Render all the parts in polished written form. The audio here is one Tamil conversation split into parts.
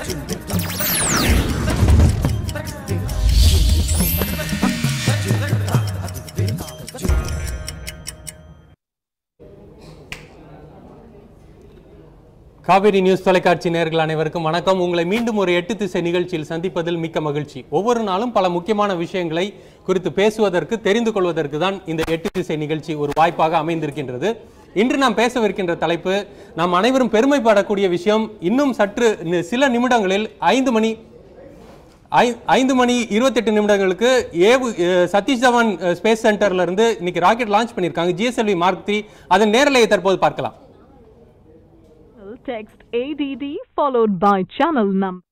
காவேரி நியூஸ் தொலைக்காட்சி நேயர்கள் அனைவருக்கும் வணக்கம். உங்களை மீண்டும் ஒரு 8 திசை நிகழ்ச்சியில் சந்திப்பதில் மிக்க மகிழ்ச்சி. ஒவ்வொரு நாளும் பல முக்கியமான விஷயங்களை குறித்து பேசுவதற்கு, தெரிந்து கொள்வதற்கு தான் இந்த 8 திசை நிகழ்ச்சி ஒரு வாய்ப்பாக அமைந்திருக்கின்றது. இன்று நாம் பேசவிருக்கின்ற தலைப்பு, நாம் அனைவரும் பெருமைப்படக்கூடிய விஷயம். இன்னும் சற்று சில நிமிடங்களில் 5 மணி 28 நிமிடங்களுக்கு சதீஷ் தவான் ஸ்பேஸ் சென்டர்ல இருந்து இன்னைக்கு ராக்கெட் லான்ச் பண்ணியிருக்காங்க, GSLV Mark 3. அதன் நேரலையை தற்போது பார்க்கலாம். Text ADD followed by channel number.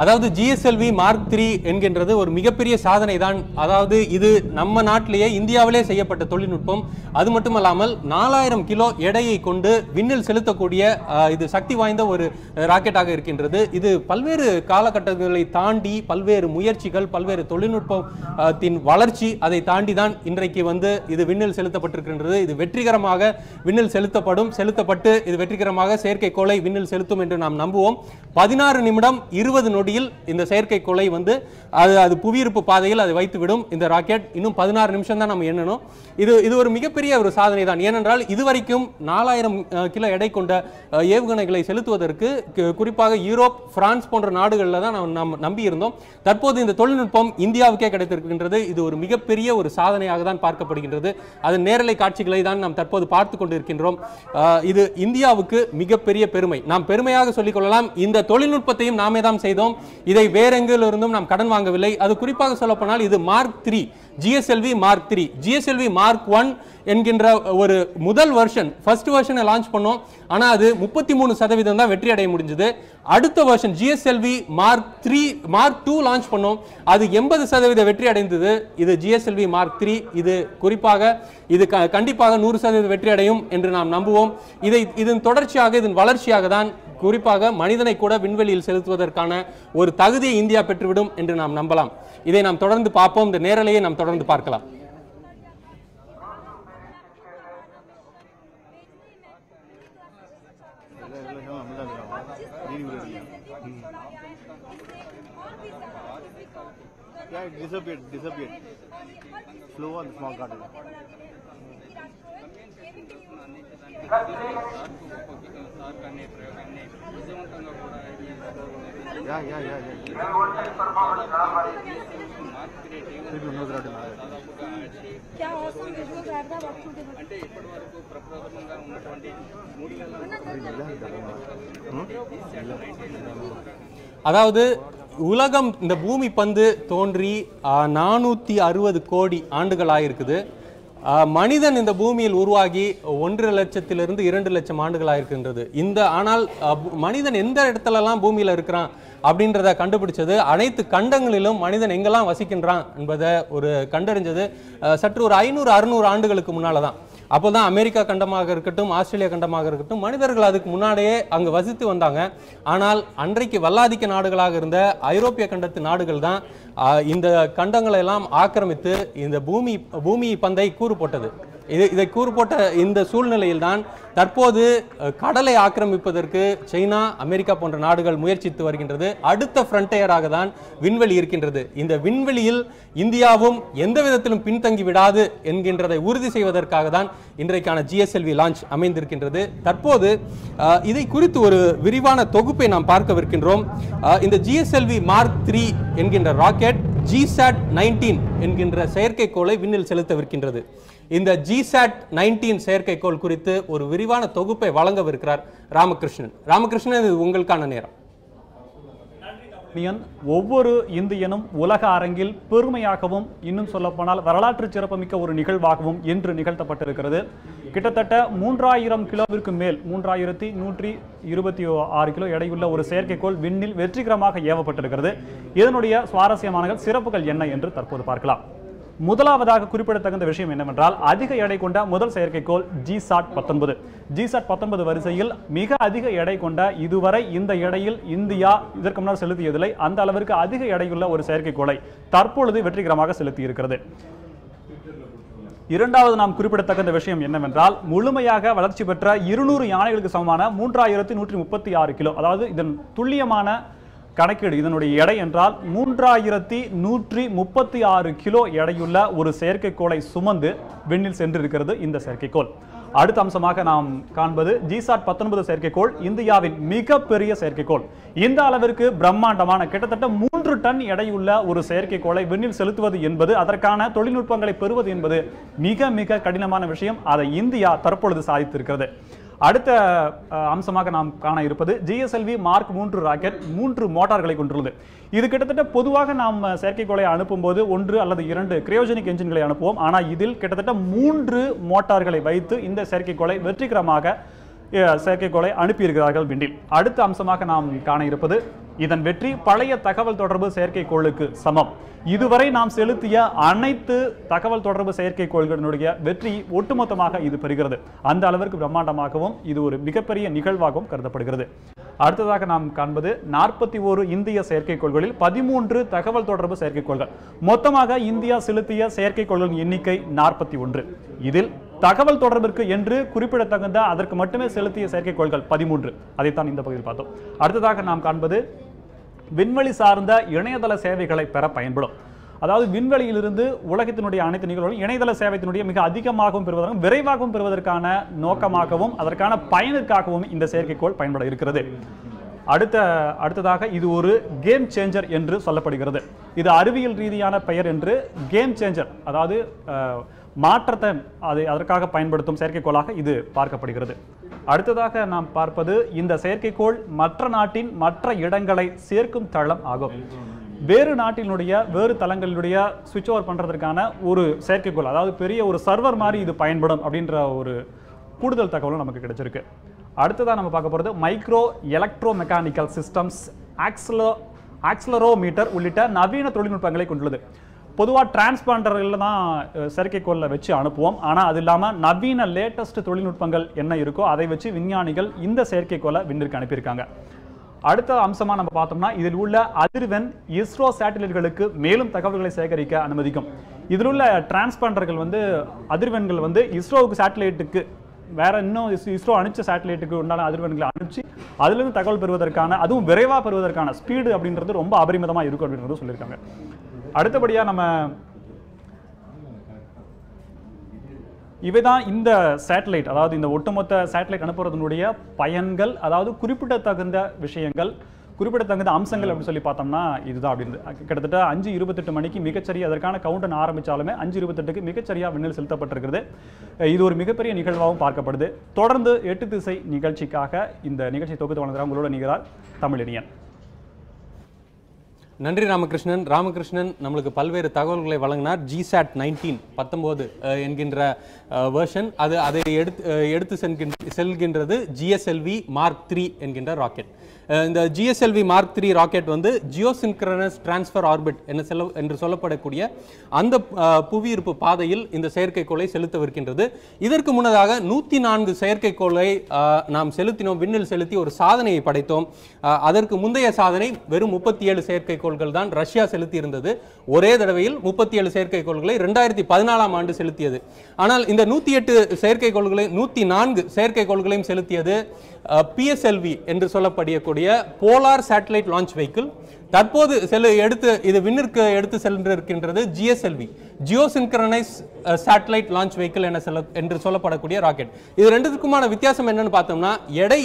அதாவது GSLV Mark 3 என்கின்றது ஒரு மிகப்பெரிய சாதனை தான். அதாவது இது நம்ம நாட்டிலேயே, இந்தியாவிலே செய்யப்பட்ட தொழில்நுட்பம். அது மட்டுமல்லாமல் 4000 கிலோ எடையை கொண்டு விண்ணில் செலுத்தக்கூடிய இது சக்தி வாய்ந்த ஒரு ராக்கெட்டாக இருக்கின்றது. இது பல்வேறு காலகட்டங்களை தாண்டி, பல்வேறு முயற்சிகள், பல்வேறு தொழில்நுட்பத்தின் வளர்ச்சி, அதை தாண்டி தான் இன்றைக்கு இது விண்ணில் செலுத்தப்பட்டிருக்கின்றது. இது வெற்றிகரமாக விண்ணில் செலுத்தப்பட்டு இது வெற்றிகரமாக செயற்கைக்கோளை விண்ணில் செலுத்தும் என்று நாம் நம்புவோம். 16 நிமிடம் 20 நொடியில் இந்த செயற்கைக்கோளை அது புவியீர்ப்பு பாதையில் அதை வைத்துவிடும். இந்த ராக்கெட் இன்னும் 16 நிமிஷம் தான் நம்ம எண்ணணும். இது ஒரு மிகப்பெரிய ஒரு சாதனை தான். ஏனென்றால் இதுவரைக்கும் 4000 கிலோ எடை கொண்ட ஏவுகணைகளை செலுத்துவதற்கு குறிப்பாக யூரோப், பிரான்ஸ் போன்ற நாடுகளில் தான் நாம் நம்பி இருந்தோம். தற்போது இந்த தொழில்நுட்பம் இந்தியாவுக்கே கிடைத்திருக்கின்றது. இது ஒரு மிகப்பெரிய ஒரு சாதனையாக தான் பார்க்கப்படுகின்றது. அதன் நேரலை காட்சிகளை தான் நாம் தற்போது பார்த்து கொண்டிருக்கின்றோம். இது இந்தியாவுக்கு மிகப்பெரிய பெருமை. நாம் பெருமையாக சொல்லிக் கொள்ளலாம். இந்த தொழில்நுட்பத்தையும் நாமே தான் செய்தோம். இதை வேறெங்கிலிருந்தும் நாம் கடன் வாங்கவில்லை. அது குறிப்பாக சொல்லப்போனால் இது Mark 3, GSLV Mark 3. GSLV Mark 1 என்கின்ற ஒரு முதல் வெர்ஷன், ஃபர்ஸ்ட் வெர்ஷனை லான்ச் பண்ணோம். ஆனால் அது 33% தான் வெற்றி அடைய முடிஞ்சது. அடுத்த வெர்ஷன் GSLV Mark 2 லான்ச் பண்ணோம். அது 80% வெற்றி அடைந்தது. இது GSLV Mark 3. இது குறிப்பாக கண்டிப்பாக 100% வெற்றி அடையும் என்று நாம் நம்புவோம். இதன் தொடர்ச்சியாக, இதன் வளர்ச்சியாக தான் குறிப்பாக மனிதனை கூட விண்வெளியில் செலுத்துவதற்கான ஒரு தகுதியை இந்தியா பெற்றுவிடும் என்று நாம் நம்பலாம். இதை நாம் தொடர்ந்து பார்ப்போம். இந்த நேரலையை நாம் தொடர்ந்து பார்க்கலாம். Disappeared. Slow on small garden. क्या awesome visuals are the work అంటే ఇప్పటి వరకు ప్రప్రథమంగా ఉన్నటువంటి 3 அதாவது உலகம், இந்த பூமி பந்து தோன்றி 460 கோடி ஆண்டுகள் ஆயிருக்குது. மனிதன் இந்த பூமியில் உருவாகி 1 லட்சத்திலிருந்து 2 லட்சம் ஆண்டுகள் ஆயிருக்கின்றது. ஆனால் மனிதன் எந்த இடத்துலலாம் பூமியில் இருக்கிறான் அப்படின்றத கண்டுபிடிச்சது, அனைத்து கண்டங்களிலும் மனிதன் எங்கெல்லாம் வசிக்கின்றான் என்பதை கண்டறிஞ்சது சற்று ஒரு 500-600 ஆண்டுகளுக்கு முன்னால தான். அப்போதான் அமெரிக்கா கண்டமாக இருக்கட்டும், ஆஸ்திரேலியா கண்டமாக இருக்கட்டும், மனிதர்கள் அதுக்கு முன்னாடியே அங்கு வசித்து வந்தாங்க. ஆனால் அன்றைக்கு வல்லாதிக்க நாடுகளாக இருந்த ஐரோப்பிய கண்டத்து நாடுகள் தான் இந்த கண்டங்களை எல்லாம் ஆக்கிரமித்து இந்த பூமி பந்தை கூறு போட்டது. இதை கூறு போட்ட இந்த சூழ்நிலையில் தான் தற்போது கடலை ஆக்கிரமிப்பதற்கு சைனா, அமெரிக்கா போன்ற நாடுகள் முயற்சித்து வருகின்றது. அடுத்த ஃப்ரண்டேயராக தான் விண்வெளி இருக்கின்றது. இந்த விண்வெளியில் இந்தியாவும் எந்த விதத்திலும் பின்தங்கி விடாது என்கின்றதை உறுதி செய்வதற்காக தான் இன்றைக்கான GSLV லான்ச் அமைந்திருக்கின்றது. தற்போது இதை குறித்து ஒரு விரிவான தொகுப்பை நாம் பார்க்கவிருக்கின்றோம். இந்த GSLV Mark 3 என்கின்ற ராக்கெட் GSAT-19 என்கின்ற செயற்கைக்கோளை விண்ணில் செலுத்தவிருக்கின்றது. இந்த GSAT-19 செயற்கைக்கோள் குறித்து ஒரு விரிவான தொகுப்பை வழங்கவிருக்கிறார் ராமகிருஷ்ணன். இது உங்களுக்கான நேரம். ஒவ்வொரு இந்தியனும் உலக அரங்கில் பெருமையாகவும் இன்னும் சொல்லப்போனால் வரலாற்று சிறப்புமிக்க ஒரு நிகழ்வாகவும் இன்று நிகழ்த்தப்பட்டிருக்கிறது. கிட்டத்தட்ட 3000 கிலோவிற்கு மேல் 3126 கிலோ எடையுள்ள ஒரு செயற்கைக்கோள் விண்ணில் வெற்றிகரமாக ஏவப்பட்டிருக்கிறது. இதனுடைய சுவாரஸ்யமான சிறப்புகள் என்ன என்று தற்போது பார்க்கலாம். முதலாவதாக குறிப்பிடத்தகுந்த விஷயம் என்னவென்றால் அதிக எடை கொண்ட முதல் செயற்கைக்கோள் GSAT-19. GSAT-19 வரிசையில் மிக அதிக எடை கொண்ட இதுவரை இந்த எடையில் இந்தியா இதற்கு முன்னர் செலுத்தியதில்லை. அந்த அளவிற்கு அதிக எடையுள்ள ஒரு செயற்கைக்கோளை தற்பொழுது வெற்றிகரமாக செலுத்தி இருக்கிறது. இரண்டாவது நாம் குறிப்பிடத்தகுந்த விஷயம் என்னவென்றால் முழுமையாக வளர்ச்சி பெற்ற 200 யானைகளுக்கு சமமான 3136 கிலோ, அதாவது இதன் துல்லியமான கணக்கீடு இதனுடைய எடை என்றால் 3136 கிலோ எடையுள்ள ஒரு செயற்கைக்கோளை சுமந்து விண்ணில் சென்றிருக்கிறது இந்த செயற்கைக்கோள். அடுத்த அம்சமாக நாம் காண்பது GSAT-19 செயற்கைக்கோள் இந்தியாவின் மிகப்பெரிய செயற்கைக்கோள். இந்த அளவிற்கு பிரம்மாண்டமான கிட்டத்தட்ட 3 டன் எடையுள்ள ஒரு செயற்கைக்கோளை விண்ணில் செலுத்துவது என்பது, அதற்கான தொழில்நுட்பங்களை பெறுவது என்பது மிக மிக கடினமான விஷயம். அதை இந்தியா தற்பொழுது சாதித்திருக்கிறது. அடுத்த அம்சமாக நாம் காண இருப்பது GSLV Mark 3 ராக்கெட் 3 மோட்டார்களை கொண்டுள்ளது. இது கிட்டத்தட்ட பொதுவாக நாம் செயற்கைக்கோளை அனுப்பும் போது 1 அல்லது 2 கிரையோஜெனிக் என்ஜின்களை அனுப்புவோம். ஆனால் இதில் கிட்டத்தட்ட 3 மோட்டார்களை வைத்து இந்த செயற்கைக்கோளை வெற்றிகரமாக செயற்கைக்கோளை அனுப்பியிருக்கிறார்கள் விண்ணில். அடுத்த அம்சமாக நாம் காண இருப்பது இதன் வெற்றி பழைய தகவல் தொடர்பு செயற்கைக்கோளுக்கு சமம். இதுவரை நாம் செலுத்திய அனைத்து தகவல் தொடர்பு செயற்கைக்கோள்களுடைய வெற்றி ஒட்டுமொத்தமாக இது பெறுகிறது. அந்த அளவிற்கு பிரம்மாண்டமாகவும் இது ஒரு மிகப்பெரிய நிகழ்வாகவும் கருதப்படுகிறது. அடுத்ததாக நாம் காண்பது 41 இந்திய செயற்கைக்கோள்களில் 13 தகவல் தொடர்பு செயற்கைக்கோள்கள். மொத்தமாக இந்தியா செலுத்திய செயற்கைக்கோள்களின் எண்ணிக்கை 41. இதில் தகவல் தொடர்பிற்கு என்று குறிப்பிடத்தகுந்த அதற்கு மட்டுமே செலுத்திய செயற்கைக்கோள்கள் 13. அதைத்தான் இந்த பகுதியில் பார்த்தோம். அடுத்ததாக நாம் காண்பது விண்வெளி சார்ந்த இணையதள சேவைகளை பெற பயன்படும். அதாவது விண்வெளியிலிருந்து உலகத்தினுடைய அனைத்து நிகழ்வுகளும் இணையதள சேவைத்தினுடைய மிக அதிகமாகவும் பெறுவதற்கும் விரைவாகவும் பெறுவதற்கான நோக்கமாகவும் அதற்கான பயனுக்காகவும் இந்த செயற்கைக்கோள் பயன்பட இருக்கிறது. அடுத்ததாக இது ஒரு கேம் சேஞ்சர் என்று சொல்லப்படுகிறது. இது அறிவியல் ரீதியான பெயர் என்று கேம் சேஞ்சர், அதாவது மாற்றத்தை அதற்காக பயன்படுத்தும் செயற்கைக்கோளாக இது பார்க்கப்படுகிறது. அடுத்ததாக நாம் பார்ப்பது இந்த செயற்கைக்கோள் மற்ற நாட்டின் மற்ற இடங்களை சேர்க்கும் தளம் ஆகும். வேறு நாட்டினுடைய வேறு தளங்களுடைய சுவிட்ச் ஓவர் பண்றதற்கான ஒரு செயற்கைக்கோள், அதாவது பெரிய ஒரு சர்வர் மாதிரி இது பயன்படும் அப்படின்ற ஒரு கூடுதல் தகவலும் நமக்கு கிடைச்சிருக்கு. அடுத்ததாக நம்ம பார்க்க போகிறது micro electro mechanical systems, accelerometer உள்ளிட்ட நவீன தொழில்நுட்பங்களை கொண்டுள்ளது. பொதுவாக டிரான்ஸ்பாண்டர்கள் தான் செயற்கைக்கோளில் வச்சு அனுப்புவோம். ஆனால் அது இல்லாமல் நவீன லேட்டஸ்ட் தொழில்நுட்பங்கள் என்ன இருக்கோ அதை வச்சு விஞ்ஞானிகள் இந்த செயற்கைக்கோளை விண்ணிற்கு அனுப்பியிருக்காங்க. அடுத்த அம்சமாக நம்ம பார்த்தோம்னா இதில் உள்ள அதிர்வெண் இஸ்ரோ சேட்டலைட்களுக்கு மேலும் தகவல்களை சேகரிக்க அனுமதிக்கும். இதில் உள்ள டிரான்ஸ்பாண்டர்கள் அதிர்வெண்கள் இஸ்ரோவுக்கு சேட்டலைட்டுக்கு வேற இன்னும் இஸ்ரோ அனுப்பிச்ச சேட்டலைட்டுக்கு உண்டான அதிர்வெண்களை அனுப்பிச்சு அதிலிருந்து தகவல் பெறுவதற்கான, அதுவும் விரைவாக பெறுவதற்கான ஸ்பீடு அப்படின்றது ரொம்ப அபரிமிதமாக இருக்கும் அப்படின்றது சொல்லியிருக்காங்க. அடுத்தபடியா நம்ம இவைதான் இந்த சேட்டலைட், அதாவது இந்த ஒட்டுமொத்த சேட்டலைட் அனுப்புறதுடைய பயன்கள், அதாவது குறிப்பிடத்தகுந்த விஷயங்கள், குறிப்பிடத்தகுந்த அம்சங்கள் அப்படின்னு சொல்லி பார்த்தோம்னா இதுதான் அப்படின்னு கிட்டத்தட்ட 5:28 மணிக்கு மிகச்சரியா அதற்கான கவுண்டன் ஆரம்பிச்சாலுமே 5:28க்கு மிகச்சரியா விண்ணில் செலுத்தப்பட்டிருக்கிறது. இது ஒரு மிகப்பெரிய நிகழ்வாகவும் பார்க்கப்படுது. தொடர்ந்து 8 திசை நிகழ்ச்சிக்காக இந்த நிகழ்ச்சி தொகுத்து வழங்குகிறார் உங்களோட நிகழ்ச்சி தமிழறிஞன். நன்றி ராமகிருஷ்ணன். ராமகிருஷ்ணன் நம்மளுக்கு பல்வேறு தகவல்களை வழங்கினார். GSAT-19 என்கின்ற வெர்ஷன் அதை எடுத்து செல்கின்றது GSLV Mark 3 என்கின்ற ராக்கெட். இந்த GSLV Mark 3 rocket geosynchronous transfer orbit என்று சொல்லப்படக்கூடிய அந்த புவியீர்ப்பு பாதையில் இந்த செயற்கைக்கோளை செலுத்தவிருக்கின்றது. இதற்கு முன்னதாக 104 செயற்கைக்கோளை நாம் செலுத்தினோம், விண்ணில் செலுத்தி ஒரு சாதனையை படைத்தோம். அதற்கு முந்தைய சாதனை வெறும் 37 செயற்கைக்கோள்கள் தான் ரஷ்யா செலுத்தி இருந்தது. ஒரே தடவையில் 37 செயற்கைக்கோள்களை 2014ஆம் ஆண்டு செலுத்தியது. ஆனால் இந்த 104 செயற்கைக்கோள்களையும் செலுத்தியது PSLV என்று சொல்லப்படக்கூடிய போலார் சேட்டலைட் லான்ச் வெஹிக்கிள். தற்போது இது விண்ணிற்கு எடுத்து சென்றிருக்கின்றது GSLV ஜியோசின்க்ரனைஸ் சேட்டலைட் லான்ச் வெஹிக்கிள் என்று சொல்லப்படக்கூடிய ராக்கெட். இது ரெண்டுக்குமான வித்தியாசம் என்னன்னு பார்த்தோம்னா எடை,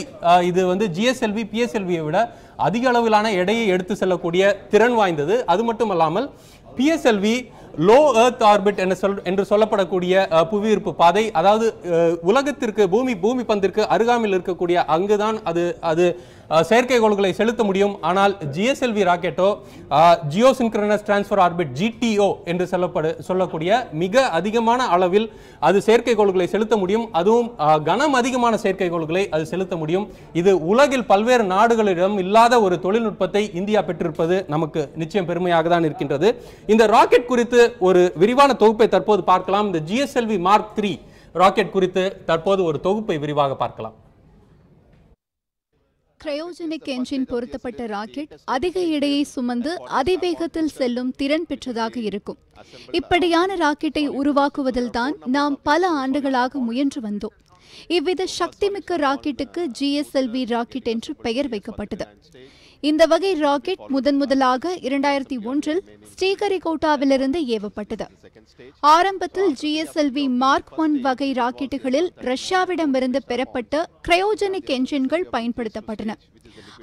இது GSLV PSLVயை விட அதிக அளவிலான எடையை எடுத்து செல்லக்கூடிய திறன் வாய்ந்தது. அது மட்டுமல்லாமல் PSLV லோ எர்த் ஆர்பிட் என்று சொல்லப்படக்கூடிய புவியீர்ப்பு பாதை, அதாவது உலகத்திற்கு பூமி பந்திற்கு அருகாமையில் இருக்கக்கூடிய அங்குதான் அது செயற்கைக்கோள்களை செலுத்த முடியும். ஆனால் ஜிஎஸ்எல்வி ராக்கெட்டோ ஜியோசின்க்ரோனஸ் டிரான்ஸ்ஃபர் ஆர்பிட் GTO என்று சொல்லக்கூடிய மிக அதிகமான அளவில் அது செயற்கைக்கோள்களை செலுத்த முடியும். அதுவும் கனம் அதிகமான செயற்கைக்கோள்களை அது செலுத்த முடியும். இது உலகில் பல்வேறு நாடுகளிடம் இல்லாத ஒரு தொழில்நுட்பத்தை இந்தியா பெற்றிருப்பது நமக்கு நிச்சயம் பெருமையாக தான் இருக்கின்றது. இந்த ராக்கெட் குறித்து ஒரு விரிவான தொகுப்பை தற்போது பார்க்கலாம். இந்த GSLV Mark 3 ராக்கெட் குறித்து தற்போது ஒரு தொகுப்பை விரிவாக பார்க்கலாம். கிரையோஜெனிக் என்ஜின் பொருத்தப்பட்ட ராக்கெட் அதிக எடையை சுமந்து அதிவேகத்தில் செல்லும் திறன் பெற்றதாக இருக்கும். இப்படியான ராக்கெட்டை உருவாக்குவதில் தான் நாம் பல ஆண்டுகளாக முயன்று வந்தோம். இவ்வித சக்திமிக்க ராக்கெட்டுக்கு GSLV ராக்கெட் என்று பெயர் வைக்கப்பட்டது. இந்த வகை ராக்கெட் முதலாக 2001 ஸ்ரீஹரிகோட்டாவிலிருந்து ஏவப்பட்டது. ஆரம்பத்தில் GSLV Mark 1 வகை ராக்கெட்டுகளில் ரஷ்யாவிடமிருந்து பெறப்பட்ட கிரையோஜெனிக் என்ஜின்கள் பயன்படுத்தப்பட்டன.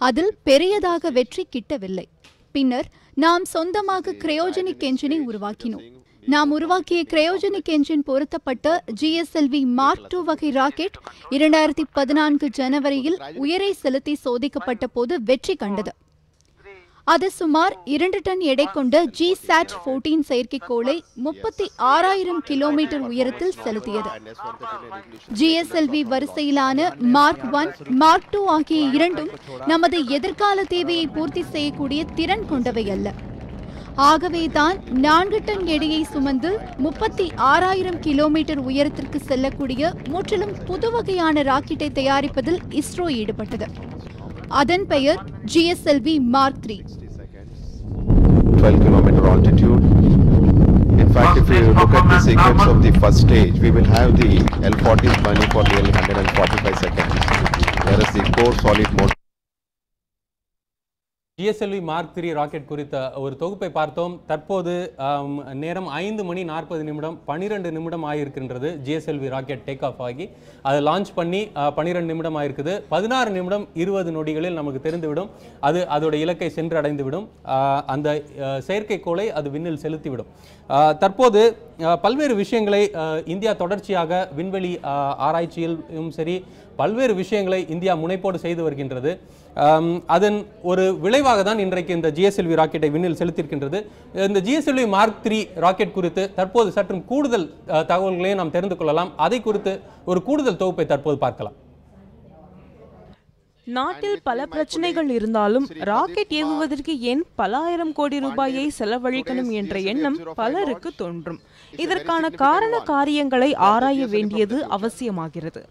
அதில் பெரியதாக வெற்றி கிட்டவில்லை. பின்னர் நாம் சொந்தமாக கிரையோஜெனிக் என்ஜினை உருவாக்கினோம். நாம் உருவாக்கிய கிரையோஜெனிக் என்ஜின் பொருத்தப்பட்ட GSLV Mark 2 வகை ராக்கெட் 2014 ஜனவரியில் உயரை செலுத்தி சோதிக்கப்பட்ட போது வெற்றி கண்டது. அது சுமார் 2 டன் எடை கொண்ட GSAT-14 செயற்கைக்கோளை 36,000 கிலோமீட்டர் உயரத்தில் செலுத்தியது. GSLV வரிசையிலான Mark 1, Mark 2 ஆகிய இரண்டும் நமது எதிர்கால தேவையை பூர்த்தி செய்யக்கூடிய திறன் கொண்டவை அல்ல. ஆகவேதான் 4 டன் எடையை சுமந்து 36,000 கிலோமீட்டர் உயரத்திற்கு செல்லக்கூடிய முற்றிலும் புதுவகையான ராக்கெட்டை தயாரிப்பதில் இஸ்ரோ ஈடுபட்டது. அதன் பெயர் GSLV Mark 3. 12 kilometer altitude. In fact, if you look at the sequence of the first stage, we will have the L-40 burning for nearly 145 seconds, whereas the core solid mode. GSLV Mark 3 rocket குறித்த ஒரு தொகுப்பை பார்த்தோம். தற்போது நேரம் 5:40 12 நிமிடம் ஆகியிருக்கின்றது. GSLV ராக்கெட் டேக் ஆஃப் ஆகி அதை லான்ச் பண்ணி 12 நிமிடம் ஆகிருக்குது. 16 நிமிடம் 20 நொடிகளில் நமக்கு தெரிந்துவிடும் அது அதோட இலக்கை சென்று அடைந்துவிடும். அந்த செயற்கைக்கோளை அது விண்ணில் செலுத்திவிடும். தற்போது பல்வேறு விஷயங்களை இந்தியா தொடர்ச்சியாக விண்வெளி ஆராய்ச்சியிலும் சரி பல்வேறு விஷயங்களை இந்தியா முனைப்போடு செய்து வருகின்றது. அதன் ஒரு விளைவாக தான் இன்றைக்கு இந்த GSLV ராக்கெட்டை விண்ணில் செலுத்தியிருக்கின்றது. இந்த GSLV Mark 3 ராக்கெட் குறித்து தற்போது சற்றும் கூடுதல் தகவல்களையும் நாம் தெரிந்து கொள்ளலாம். அதை குறித்து ஒரு கூடுதல் தொகுப்பை தற்போது பார்க்கலாம். நாட்டில் பல பிரச்சனைகள் இருந்தாலும் ராக்கெட் ஏவுவதற்கு ஏன் பல ஆயிரம் கோடி ரூபாயை செலவழிக்கணும் என்ற எண்ணம் பலருக்கு தோன்றும். இதற்கான காரண காரியங்களை ஆராய வேண்டியது அவசியமாகிறது.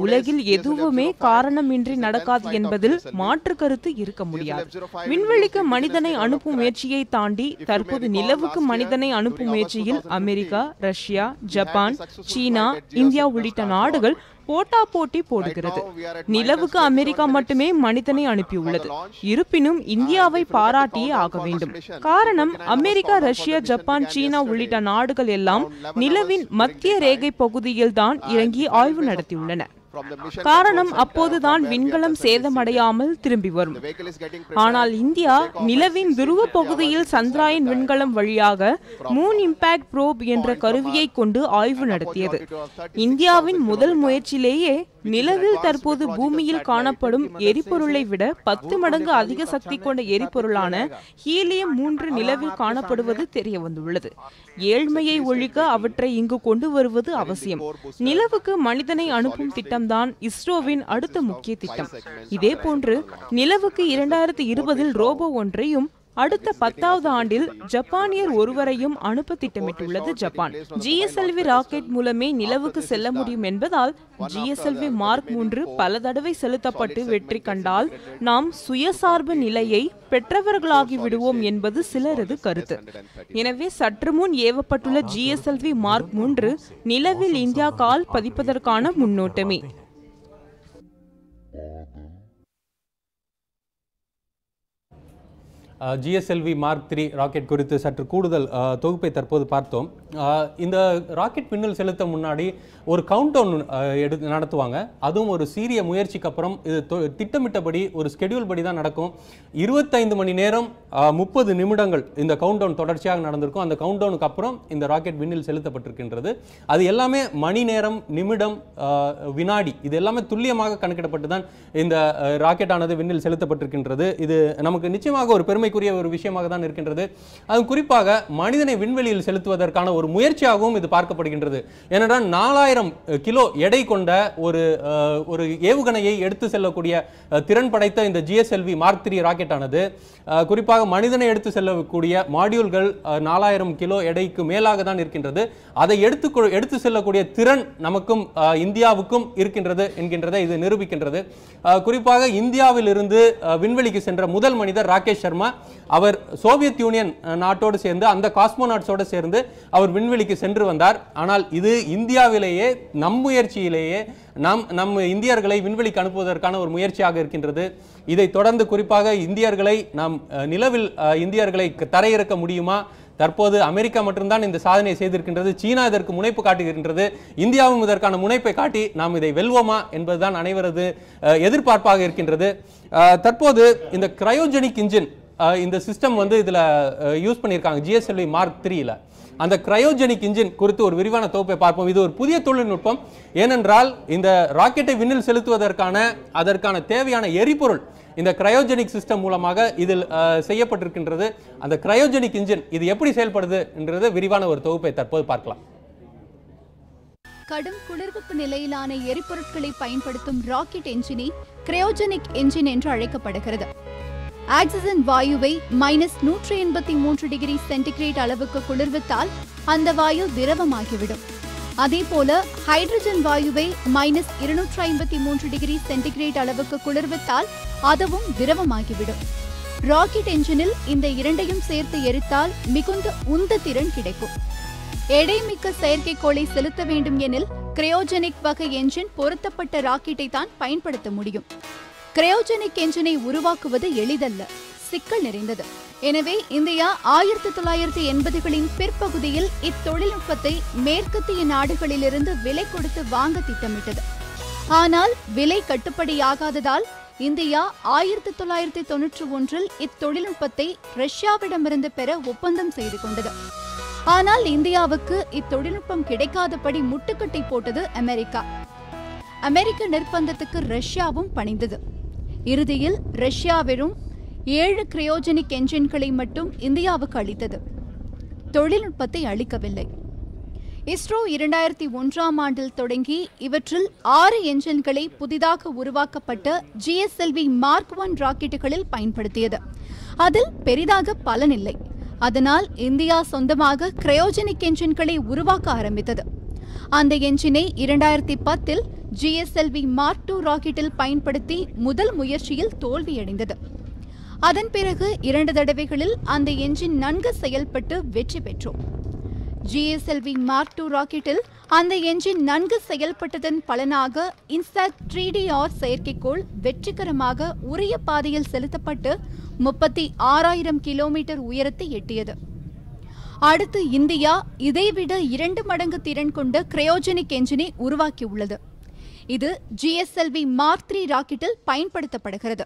உலகில் எதுவுமே காரணமின்றி நடக்காது என்பதில் மாற்று கருத்து இருக்க முடியாது. விண்வெளிக்கு மனிதனை அனுப்பும் முயற்சியை தாண்டி தற்போது நிலவுக்கு மனிதனை அனுப்பும் முயற்சியில் அமெரிக்கா, ரஷ்யா, ஜப்பான், சீனா, இந்தியா உள்ளிட்ட நாடுகள் போட்டி போடுகிறது. நிலவுக்கு அமெரிக்கா மட்டுமே மனிதனை அனுப்பியுள்ளது. இருப்பினும் இந்தியாவை பாராட்டியே ஆக வேண்டும். காரணம், அமெரிக்கா, ரஷ்யா, ஜப்பான், சீனா உள்ளிட்ட நாடுகள் எல்லாம் நிலவின் மத்திய ரேகை பகுதியில் தான் இறங்கி ஆய்வு நடத்தியுள்ளன. காரணம், அப்போதுதான் விண்கலம் சேதமடையாமல் திரும்பி வரும். ஆனால் இந்தியா நிலவின் துருவ பகுதியில் சந்திராயன் விண்கலம் வழியாக மூன் இம்பாக்ட் ப்ரோப் என்ற கருவியை கொண்டு ஆய்வு நடத்தியது. இந்தியாவின் முதல் முயற்சியிலேயே நிலவில் தற்போது பூமியில் காணப்படும் எரிபொருளை விட 10 மடங்கு அதிக சக்தி கொண்ட எரிபொருளான ஹீலியம் 3 நிலவில் காணப்படுவது தெரிய வந்துள்ளது. ஏழ்மையை ஒழிக்க அவற்றை இங்கு கொண்டு வருவது அவசியம். நிலவுக்கு மனிதனை அனுப்பும் திட்டம்தான் இஸ்ரோவின் அடுத்த முக்கிய திட்டம். இதே போன்று நிலவுக்கு 2020 ரோபோ ஒன்றையும் அடுத்த 10வது ஆண்டில் ஜப்பானியர் ஒருவரையும் அனுப்ப திட்டமிட்டுள்ளது ஜப்பான். GSLV ராக்கெட் மூலமே நிலவுக்கு செல்ல முடியும் என்பதால் GSLV Mark 3 பல தடவை செலுத்தப்பட்டு வெற்றி கண்டால் நாம் சுயசார்பு நிலையை பெற்றவர்களாகி விடுவோம் என்பது சிலரது கருத்து. எனவே சற்று முன் ஏவப்பட்டுள்ள GSLV Mark 3 நிலவில் இந்தியா கால் பதிப்பதற்கான முன்னோட்டமே. GSLV Mark III ராக்கெட் குறித்து சற்று கூடுதல் தொகுப்பை தற்போது பார்த்தோம். இந்த ராக்கெட் விண்ணில் செலுத்த முன்னாடி ஒரு கவுண்ட் டவுன் நடத்துவாங்க. அதுவும் ஒரு சீரிய முயற்சிக்கு அப்புறம் இது திட்டமிட்டபடி ஒரு ஸ்கெடியூல் படி தான் நடக்கும். 25 மணி நேரம் 30 நிமிடங்கள் இந்த கவுண்ட் டவுன் தொடர்ச்சியாக நடந்திருக்கும். அந்த கவுண்ட் டவுனுக்கு அப்புறம் இந்த ராக்கெட் விண்ணில் செலுத்தப்பட்டிருக்கின்றது. அது எல்லாமே மணி நேரம், நிமிடம், வினாடி இது எல்லாமே துல்லியமாக கணக்கிடப்பட்டு தான் இந்த ராக்கெட் ஆனது விண்ணில் செலுத்தப்பட்டிருக்கின்றது. இது நமக்கு நிச்சயமாக ஒரு பெருமைக்குரிய ஒரு விஷயமாக தான் இருக்கின்றது. அது குறிப்பாக மனிதனை விண்வெளியில் செலுத்துவதற்கான ஒரு முயற்சியாகவும் இது பார்க்கப்படுகின்றது. ஏனென்றால் 4000 கிலோ எடை கொண்ட ஒரு ஏவுகணையை எடுத்து செல்லக்கூடிய திறன் படைத்த இந்த GSLV Mark III ராக்கெட் ஆனது குறிப்பாக மனிதனை எடுத்து செல்லக்கூடிய மாடியூல்கள் 4000 கிலோ எடைக்கு மேலாக தான் இருக்கின்றது. அதை எடுத்து செல்லக்கூடிய திறன் நமக்கும் இந்தியாவுக்கும் இருக்கின்றது என்கின்றதை இது நிரூபிக்கின்றது. குறிப்பாக இந்தியாவில் இருந்து விண்வெளிக்கு சென்ற முதல் மனிதர் ராகேஷ் சர்மா. அவர் சோவியத் யூனியன் நாட்டோடு சேர்ந்து அந்த காஸ்மோநாட்ஸோடு சேர்ந்து அவர் விண்வெளிக்கு சென்று வந்தார். ஆனால் இது இந்தியாவிலேயே நம் முயற்சியிலேயே நம் இந்தியர்களை விண்வெளிக்கு அனுப்புவதற்கான ஒரு முயற்சியாக இருக்கின்றது. இதை தொடர்ந்து குறிப்பாக இந்தியர்களை நாம் நிலவில் இந்தியர்களை தரையிறக்க முடியுமா? தற்போது அமெரிக்கா மட்டும்தான் இந்த சாதனையை செய்திருக்கின்றது. சீனா இதற்கு முனைப்பு காட்டுகின்றது. இந்தியாவும் இதற்கான முனைப்பை காட்டி நாம் இதை வெல்வோமா என்பதுதான் அனைவரது எதிர்பார்ப்பாக இருக்கின்றது. தற்போது இந்த கிரையோஜெனிக் இன்ஜின் இந்த சிஸ்டம் இதுல யூஸ் பண்ணியிருக்காங்க GSLV Mark III. அந்த கிரையோஜெனிக் இன்ஜின் குறித்து ஒரு விரிவான தொகுப்பை பார்ப்போம். இது ஒரு புதிய தொழில்நுட்பம். ஏனென்றால் இந்த ராக்கெட்டை விண்ணில் அதற்கான தேவையான எரிபொருள் இந்த கிரையோஜெனிக் சிஸ்டம் மூலமாக இதில் செய்யப்பட்டிருக்கின்றது. அந்த கிரையோஜெனிக் இன்ஜின் இது எப்படி செயல்படுது என்றது விரிவான ஒரு தொகுப்பை தற்போது பார்க்கலாம். கடும் குளிர்விப்பு நிலையிலான எரிபொருட்களை பயன்படுத்தும் ராக்கெட் என்ஜினை கிரையோஜெனிக் என்ஜின் என்று அழைக்கப்படுகிறது. ஆக்சிஜன் வாயுவை -183 டிகிரி சென்டிகிரேட் அளவுக்கு குளிர்வித்தால் அந்த வாயு திரவமாகிவிடும். அதேபோல ஹைட்ரஜன் வாயுவை -253 டிகிரி சென்டிகிரேட் அளவுக்கு குளிர்வித்தால் அதுவும் திரவமாகிவிடும். ராக்கெட் என்ஜினில் இந்த இரண்டையும் சேர்த்து எரித்தால் மிகுந்த உந்து திறன் கிடைக்கும். எடைமிக்க செயற்கைக்கோளை செலுத்த வேண்டும் எனில் கிரையோஜெனிக் வகை என்ஜின் பொருத்தப்பட்ட ராக்கெட்டை தான் பயன்படுத்த முடியும். கிரையோஜெனிக் என்ஜினை உருவாக்குவது எளிதல்ல, சிக்கல் நிறைந்தது. எனவே இந்தியா 1980களின் பிற்பகுதியில் இத்தொழில்நுட்பத்தை மேற்கத்திய நாடுகளிலிருந்து விலை கொடுத்து வாங்க திட்டமிட்டது. ஆனால் விலை கட்டுப்படியாகாததால் இந்தியா 1991இல் இத்தொழில்நுட்பத்தை ரஷ்யாவிடமிருந்து பெற ஒப்பந்தம் செய்து கொண்டது. ஆனால் இந்தியாவுக்கு இத்தொழில்நுட்பம் கிடைக்காதபடி முட்டுக்கட்டை போட்டது அமெரிக்கா. அமெரிக்க நிர்பந்தத்துக்கு ரஷ்யாவும் பணிந்தது. இறுதியில் ரஷ்யா வெறும் 7 கிரையோஜெனிக் என்ஜின்களை மட்டும் இந்தியாவுக்கு அளித்தது, தொழில்நுட்பத்தை அளிக்கவில்லை. இஸ்ரோ 2001ஆம் ஆண்டில் தொடங்கி இவற்றில் 6 என்ஜின்களை புதிதாக உருவாக்கப்பட்ட GSLV Mark I ராக்கெட்டுகளில் பயன்படுத்தியது. அதில் பெரிதாக பலனில்லை. அதனால் இந்தியா சொந்தமாக கிரையோஜெனிக் என்ஜின்களை உருவாக்க ஆரம்பித்தது. அந்த என்ஜினை 2010இல் GSLV Mark II ராக்கெட்டில் பயன்படுத்தி முதல் முயற்சியில் தோல்வியடைந்தது. அதன் பிறகு 2 தடவைகளில் அந்த என்ஜின் நன்கு செயல்பட்டு வெற்றி பெற்றோம். GSLV Mark II ராக்கெட்டில் அந்த என்ஜின் நன்கு செயல்பட்டதன் பலனாக இன்சாட் 3DR செயற்கைக்கோள் வெற்றிகரமாக உரிய பாதையில் செலுத்தப்பட்டு 36,000 கிலோமீட்டர் உயரத்தை எட்டியது. அடுத்து இந்தியா இதைவிட 2 மடங்கு திறன் கொண்ட கிரையோஜெனிக் என்ஜினை உருவாக்கியுள்ளது. இது GSLV Mark III ராக்கெட்டில் பயன்படுத்தப்படுகிறது.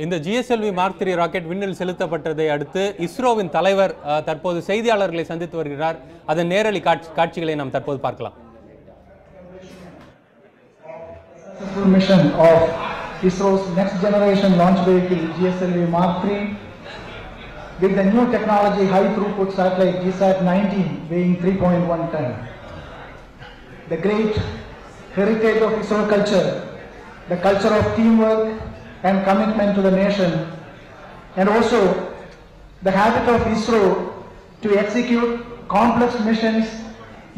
இந்த GSLV Mark III ராக்கெட் விண்ணில் செலுத்தப்பட்டதை அடுத்து இஸ்ரோவின் தலைவர் தற்போது செய்தியாளர்களை சந்தித்து வருகிறார். அதன் நேரலை காட்சிகளை நாம் தற்போது பார்க்கலாம். Mission of ISRO's next generation launch vehicle GSLV Mark III with the new technology high throughput satellite GSAT-19 weighing 3.1 ton. The great heritage of ISRO culture, the culture of teamwork and commitment to the nation, and also the habit of ISRO to execute complex missions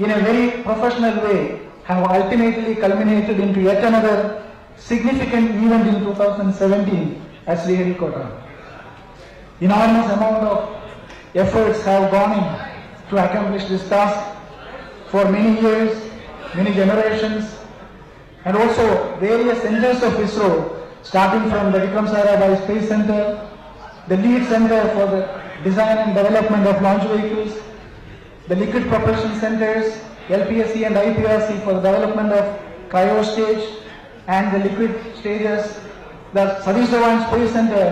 in a very professional way have ultimately culminated into yet another significant event in 2017 at Sriharikota. Enormous amount of efforts have gone in to accomplish this task for many years, many generations, and also various centers of ISRO, starting from the Vikram Sarabhai Space Center, the lead center for the design and development of launch vehicles, the liquid propulsion centers, LPSC and IPRC for the development of cryo stage and the liquid stages, the Satish Dhawan Space Center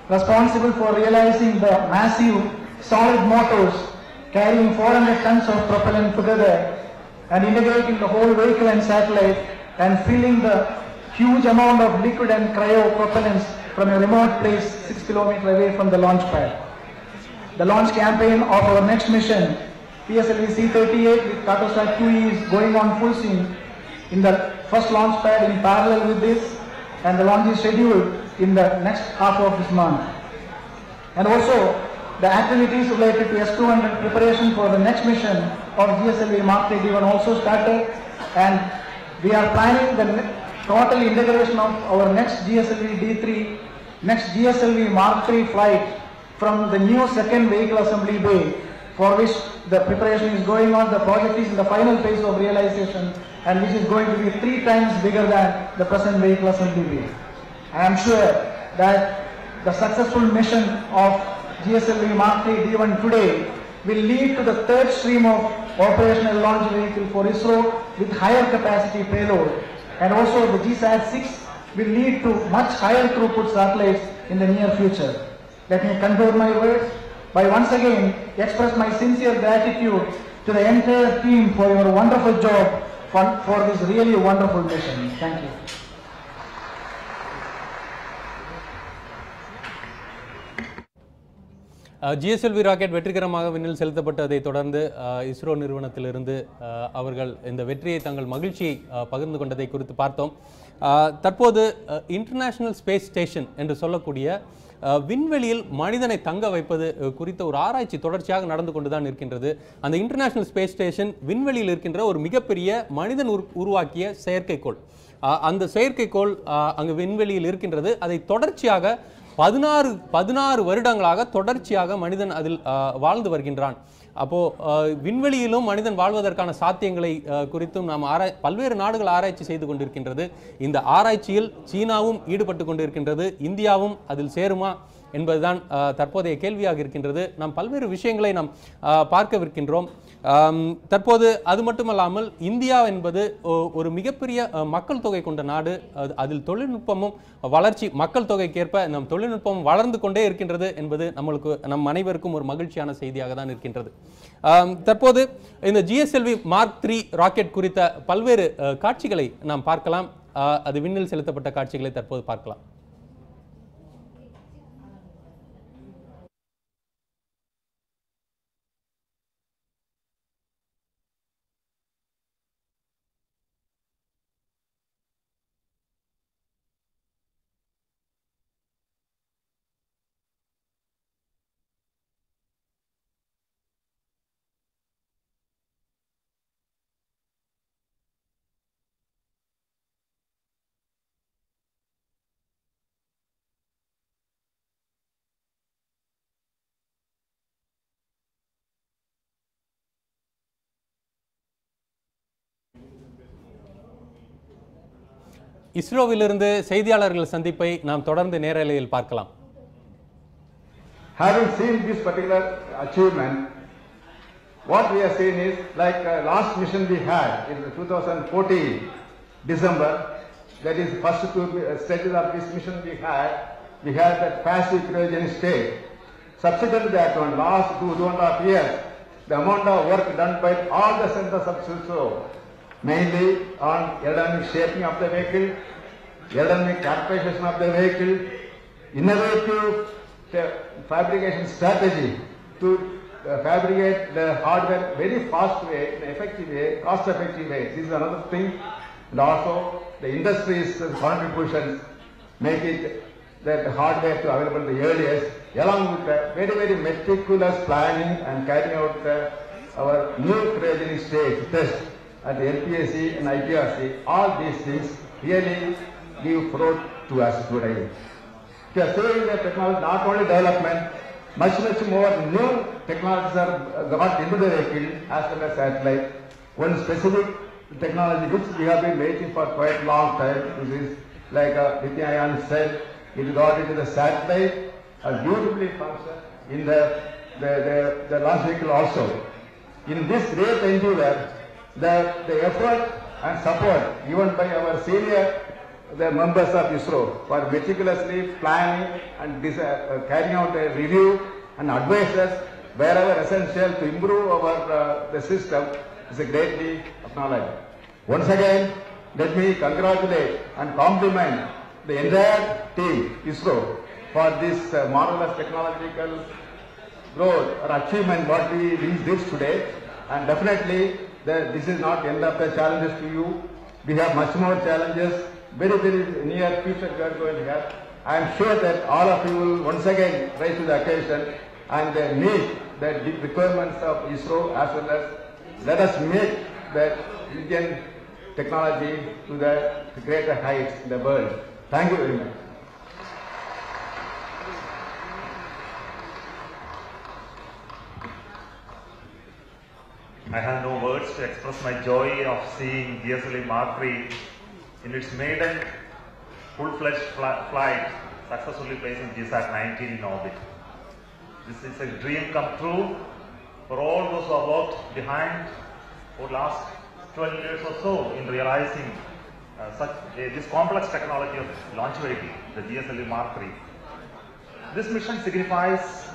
responsible for realizing the massive solid motors carrying 400 tons of propellant together and integrating the whole vehicle and satellite and filling the huge amount of liquid and cryo propellants from a remote place 6 kilometers away from the launch pad. The launch campaign of our next mission, PSLV C-38 with Cartosat 2E, is going on full steam in the first launch pad in parallel with this, and the launch is scheduled in the next half of this month. And also, the activities related to S-200 preparation for the next mission of GSLV Mark 3 D1 also started, and we are planning the total integration of our next GSLV D3, next GSLV Mark 3 flight from the new second vehicle assembly bay, for which the preparation is going on. The project is in the final phase of realization, and which is going to be 3 times bigger than the present vehicle assembly bay. I am sure that the successful mission of GSLV Mark 3 D1 today will lead to the third stream of operational launch vehicle for ISRO with higher capacity payload, and also the GSAT-6 will lead to much higher throughput satellites in the near future. Let me conclude my words by once again express my sincere gratitude to the entire team for your wonderful job for this really wonderful mission. Thank you. GSLV rocket வெற்றிகரமாக விண்ணில் செலுத்தப்பட்டதை தொடர்ந்து இஸ்ரோ நிறுவனத்திலிருந்து அவர்கள் இந்த வெற்றியை தங்கள் மகிழ்ச்சியை பகிர்ந்து கொண்டதை குறித்து பார்த்தோம். தற்போது இன்டர்நேஷனல் ஸ்பேஸ் ஸ்டேஷன் என்று சொல்லக்கூடிய விண்வெளியில் மனிதனை தங்க வைப்பது குறித்த ஒரு ஆராய்ச்சி தொடர்ச்சியாக நடந்து கொண்டுதான் இருக்கின்றது. அந்த இன்டர்நேஷனல் ஸ்பேஸ் ஸ்டேஷன் விண்வெளியில் இருக்கின்ற ஒரு மிகப்பெரிய மனிதன் உருவாக்கிய செயற்கைக்கோள். அந்த செயற்கைக்கோள் அங்கு விண்வெளியில் இருக்கின்றது. அதை தொடர்ச்சியாக 16 வருடங்களாக தொடர்ச்சியாக மனிதன் அதில் வாழ்ந்து வருகின்றான். அப்போ விண்வெளியிலும் மனிதன் வாழ்வதற்கான சாத்தியங்களை குறித்தும் நாம் பல்வேறு நாடுகள் ஆராய்ச்சி செய்து கொண்டிருக்கின்றது. இந்த ஆராய்ச்சியில் சீனாவும் ஈடுபட்டு கொண்டிருக்கின்றது. இந்தியாவும் அதில் சேருமா என்பதுதான் தற்போதைய கேள்வியாக இருக்கின்றது. நாம் பல்வேறு விஷயங்களை நாம் பார்க்கவிருக்கின்றோம். தற்போது அது மட்டுமல்லாமல் இந்தியா என்பது ஒரு மிகப்பெரிய மக்கள் தொகை கொண்ட நாடு. அதில் தொழில்நுட்பமும் வளர்ச்சி மக்கள் தொகைக்கேற்ப நம் தொழில்நுட்பமும் வளர்ந்து கொண்டே இருக்கின்றது என்பது நம் அனைவருக்கும் ஒரு மகிழ்ச்சியான செய்தியாக தான் இருக்கின்றது. தற்போது இந்த GSLV Mark 3 ராக்கெட் குறித்த பல்வேறு காட்சிகளை நாம் பார்க்கலாம். அது விண்ணில் செலுத்தப்பட்ட காட்சிகளை தற்போது பார்க்கலாம். இஸ்ரோவிலிருந்து செய்தியாளர்கள் சந்திப்பை நாம் தொடர்ந்து நேரலையில் பார்க்கலாம். Having seen this particular achievement, what we are seeing is like last mission we had in 2014 December, that is first 2 stages of this mission we had that passive cryogenic state. Subsequent to that one, last 2.5 years, the amount of work done by all the centers of ISRO, mainly on aerodynamic shaping of the vehicle, aerodynamic characterization of the vehicle, innovative fabrication strategy to fabricate the hardware very fast way, in effective way, cost effective way. This is another thing. And also the industry's contributions make it that hardware to available the earliest, along with the very, very meticulous planning and carrying out our new cryogenic stage test at the LPSC and IPRC. All these things really give fruit to us today. We are seeing the technology, not only development, much more new technologies are got into the vehicle as well as satellite. One specific technology which we have been waiting for quite a long time. This is like Nitya Ayan said, it got into the satellite, beautifully functioned in the launch vehicle also. In this great endeavor, the effort and support given by our senior the members of ISRO for meticulously planning and carrying out a review and advise us wherever essential to improve our the system is greatly acknowledged. Once again, let me congratulate and compliment the entire team ISRO for this marvelous technological growth or achievement what we reached this today, and definitely this is not end of the challenges to you. We have much more challenges very near future we are going to have. I am sure that all of you will once again rise to the occasion and meet the requirements of ISRO as well as let us make the Indian technology to the greater heights in the world. Thank you very much. I have no words to express my joy of seeing GSLV Mark III in its maiden full-fledged flight successfully placing GSAT-19 in orbit. This is a dream come true for all those who have worked behind for the last 12 years or so in realizing this complex technology of launch vehicle, the GSLV Mark III. This mission signifies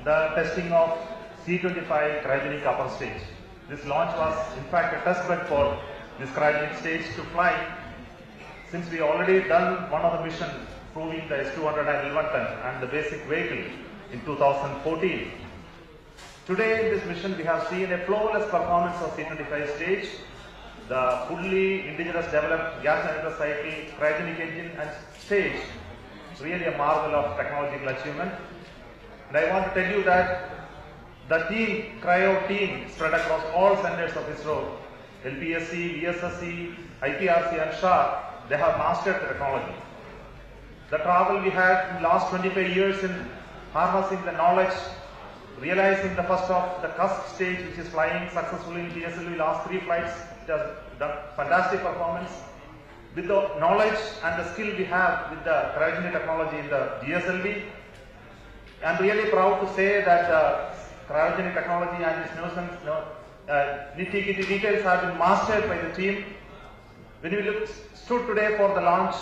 the testing of C-25 cryogenic upper stage. This launch was in fact a test bed for this cryogenic stage to fly, since we already done one of the missions proving the S-211 ton and the basic vehicle in 2014. Today in this mission we have seen a flawless performance of C-25 stage, the fully indigenous developed gas cylinder cycle cryogenic engine and stage. It's really a marvel of technological achievement. And I want to tell you that the team, cryo team, spread across all centers of ISRO, LPSC, VSSC, IPRC and SHA, they have mastered the technology. The travel we had in the last 25 years in harnessing the knowledge, realizing the first of the cusp stage which is flying successfully in GSLV last 3 flights, it has done fantastic performance. With the knowledge and the skill we have with the cryogenic technology in the GSLV, I am really proud to say that the cryogenic technology and its nuisance, nitty-gritty details have been mastered by the team. When we stood today for the launch,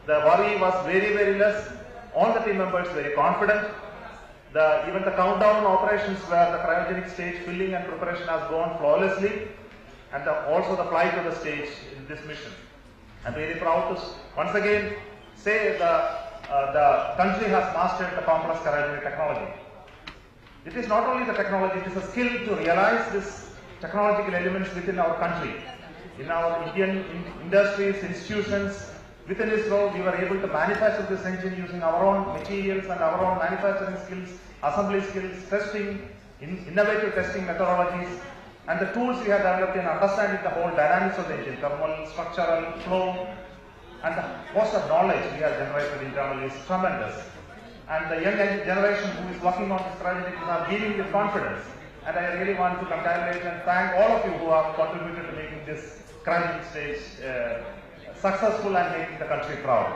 the worry was very less. All the team members very confident. Even the countdown operations where the cryogenic stage filling and preparation has gone flawlessly, and also the flight to the stage in this mission. I am very proud to once again say the country has mastered the complex cryogenic technology. It is not only the technology, it is a skill to realize these technological elements within our country. In our Indian industries, institutions, within ISRO, we were able to manufacture this engine using our own materials and our own manufacturing skills, assembly skills, testing, innovative testing methodologies, and the tools we have developed in understanding the whole dynamics of the engine, thermal, structural, flow, and the host of knowledge we have generated internally is tremendous. And the young generation who is working on this project are dealing with confidence. And I really want to congratulate and thank all of you who have contributed to making this cryogenic stage successful and making the country proud.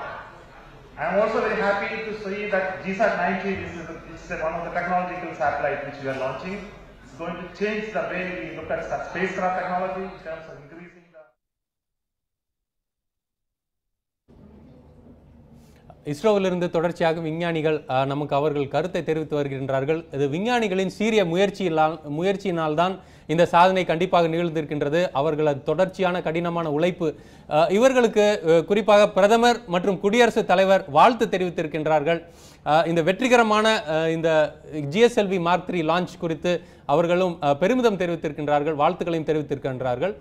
I am also very happy to see that GSAT-19 is one of the technological satellites which we are launching. It's going to change the way we look at spacecraft technology in terms of increasing the... இஸ்ரோவிலிருந்து தொடர்ச்சியாக விஞ்ஞானிகள் நமக்கு அவர்கள் கருத்தை தெரிவித்து வருகின்றார்கள். இது விஞ்ஞானிகளின் சீரிய முயற்சியினால் தான் இந்த சாதனை கண்டிப்பாக நிகழ்ந்திருக்கின்றது. அவர்களது தொடர்ச்சியான கடினமான உழைப்பு இவர்களுக்கு குறிப்பாக பிரதமர் மற்றும் குடியரசுத் தலைவர் வாழ்த்து தெரிவித்திருக்கின்றார்கள். இந்த வெற்றிகரமான இந்த GSLV Mark III லான்ச் குறித்து அவர்களும் பெருமிதம் தெரிவித்திருக்கின்றார்கள், வாழ்த்துக்களையும் தெரிவித்திருக்கின்றார்கள்.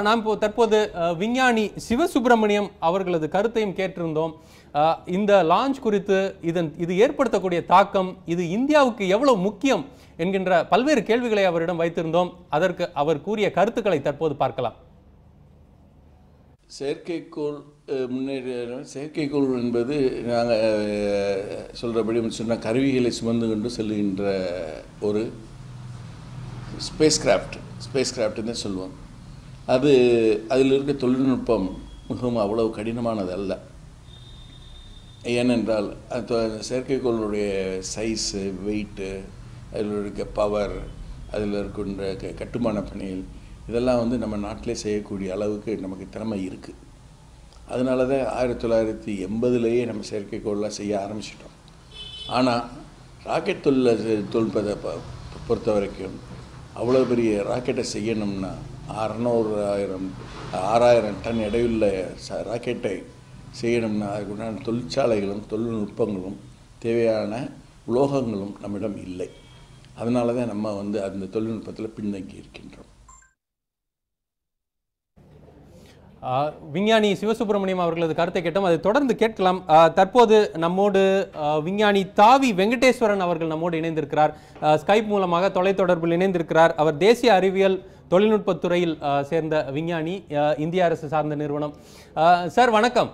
நாம் தற்போது விஞ்ஞானி சிவசுப்பிரமணியம் அவர்களது கருத்தையும் கேட்டிருந்தோம். இந்த லான்ச் குறித்து இது ஏற்படுத்தக்கூடிய தாக்கம், இது இந்தியாவுக்கு எவ்வளவு முக்கியம் என்கின்ற பல்வேறு கேள்விகளை அவரிடம் வைத்திருந்தோம். அதற்கு அவர் கூறிய கருத்துக்களை தற்போது பார்க்கலாம். செயற்கைக்கோள் செயற்கைக்கோள் என்பது நாங்கள் சொல்கிறபடி சொன்ன கருவிகளை சுமந்து கொண்டு செல்கின்ற ஒரு ஸ்பேஸ் கிராஃப்ட்னு சொல்லுவோம். அதில் இருக்க தொழில்நுட்பம் மிகவும் அவ்வளவு கடினமானது அல்ல. ஏனென்றால் செயற்கைக்கோளுடைய சைஸு, வெயிட்டு, அதில் இருக்க பவர், அதில் இருக்கின்ற கட்டுமான பணிகள் இதெல்லாம் வந்து நம்ம நாட்டிலே செய்யக்கூடிய அளவுக்கு நமக்கு திறமை இருக்குது. அதனால தான் 1980லேயே நம்ம செயற்கைக்கோளெலாம் செய்ய ஆரம்பிச்சிட்டோம். ஆனால் ராக்கெட் தொழில்நுட்பத்தை பொறுத்த வரைக்கும் அவ்வளோ பெரிய ராக்கெட்டை செய்யணும்னா 6000 டன் எடையுள்ள ராக்கெட்டை செய்யணும்னா அதுக்குண்டான தொழிற்சாலைகளும் தொழில்நுட்பங்களும் தேவையான உலோகங்களும் நம்மிடம் இல்லை. அதனால தான் நம்ம வந்து அந்த தொழில்நுட்பத்தில் பின்தங்கி இருக்கின்றோம். விஞ்ஞானி சிவசுப்பிரமணியம் அவர்களது கருத்தை கேட்டோம். அதை தொடர்ந்து கேட்கலாம். தற்போது நம்மோடு விஞ்ஞானி தாவி வெங்கடேஸ்வரன் அவர்கள் நம்மோடு இணைந்திருக்கிறார். ஸ்கைப் மூலமாக தொலைத்தொடர்பில் இணைந்திருக்கிறார். அவர் தேசிய அறிவியல் தொழில்நுட்பத்துறையில் சேர்ந்த விஞ்ஞானி, இந்திய அரசு சார்ந்த நிறுவனம். சார் வணக்கம்.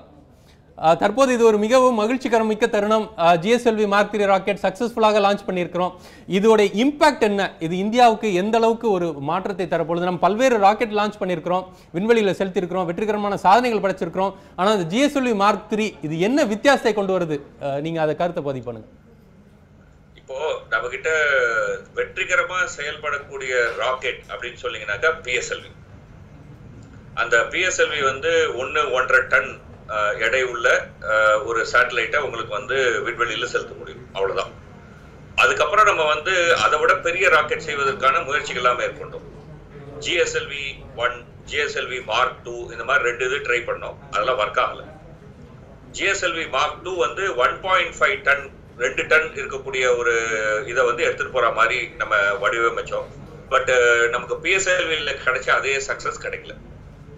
தற்போது இது ஒரு மிகவும் மகிழ்ச்சிகரம் மிக்க தருணம். GSLV Mark 3 ராக்கெட் சக்சஸ்ஃபுல்லாக லான்ச் பண்ணியிருக்கிறோம். இதோட இம்பாக்ட் என்ன? இது இந்தியாவுக்கு எந்த அளவுக்கு ஒரு மாற்றத்தை தரப்பொழுது? நம்ம பல்வேறு ராக்கெட் லான்ச் பண்ணியிருக்கிறோம், விண்வெளியில் செலுத்தியிருக்கிறோம், வெற்றிகரமான சாதனைகள் படைச்சிருக்கிறோம். ஆனால் இந்த GSLV Mark 3 இது என்ன வித்தியாசத்தை கொண்டு வருது? நீங்க அதை கருத்தை பதிவு பண்ணுங்க. இப்போ நம்ம கிட்ட வெற்றிகரமா செயல்படக்கூடிய ராக்கெட் அப்படின்னு சொன்னீங்கன்னாக்கா PSLV. அந்த PSLV வந்து 1.5 டன் எடை உள்ள ஒரு சேட்டலைட்டை உங்களுக்கு வந்து விண்வெளியில் செலுத்த முடியும். அவ்வளவுதான். அதுக்கப்புறம் நம்ம வந்து அதை விட பெரிய ராக்கெட் செய்வதற்கான முயற்சிகள்லாம் மேற்கொண்டோம். GSLV 1, GSLV Mark 2 இந்த மாதிரி 2 இது ட்ரை பண்ணோம். அதெல்லாம் ஒர்க் ஆகல. GSLV Mark 2 வந்து 1.5 டன் 2 டன் இருக்கக்கூடிய ஒரு இதை வந்து எடுத்துட்டு போற மாதிரி நம்ம வடிவமைச்சோம். பட் நமக்கு PSLV கிடைச்ச அதே சக்சஸ் கிடைக்கல.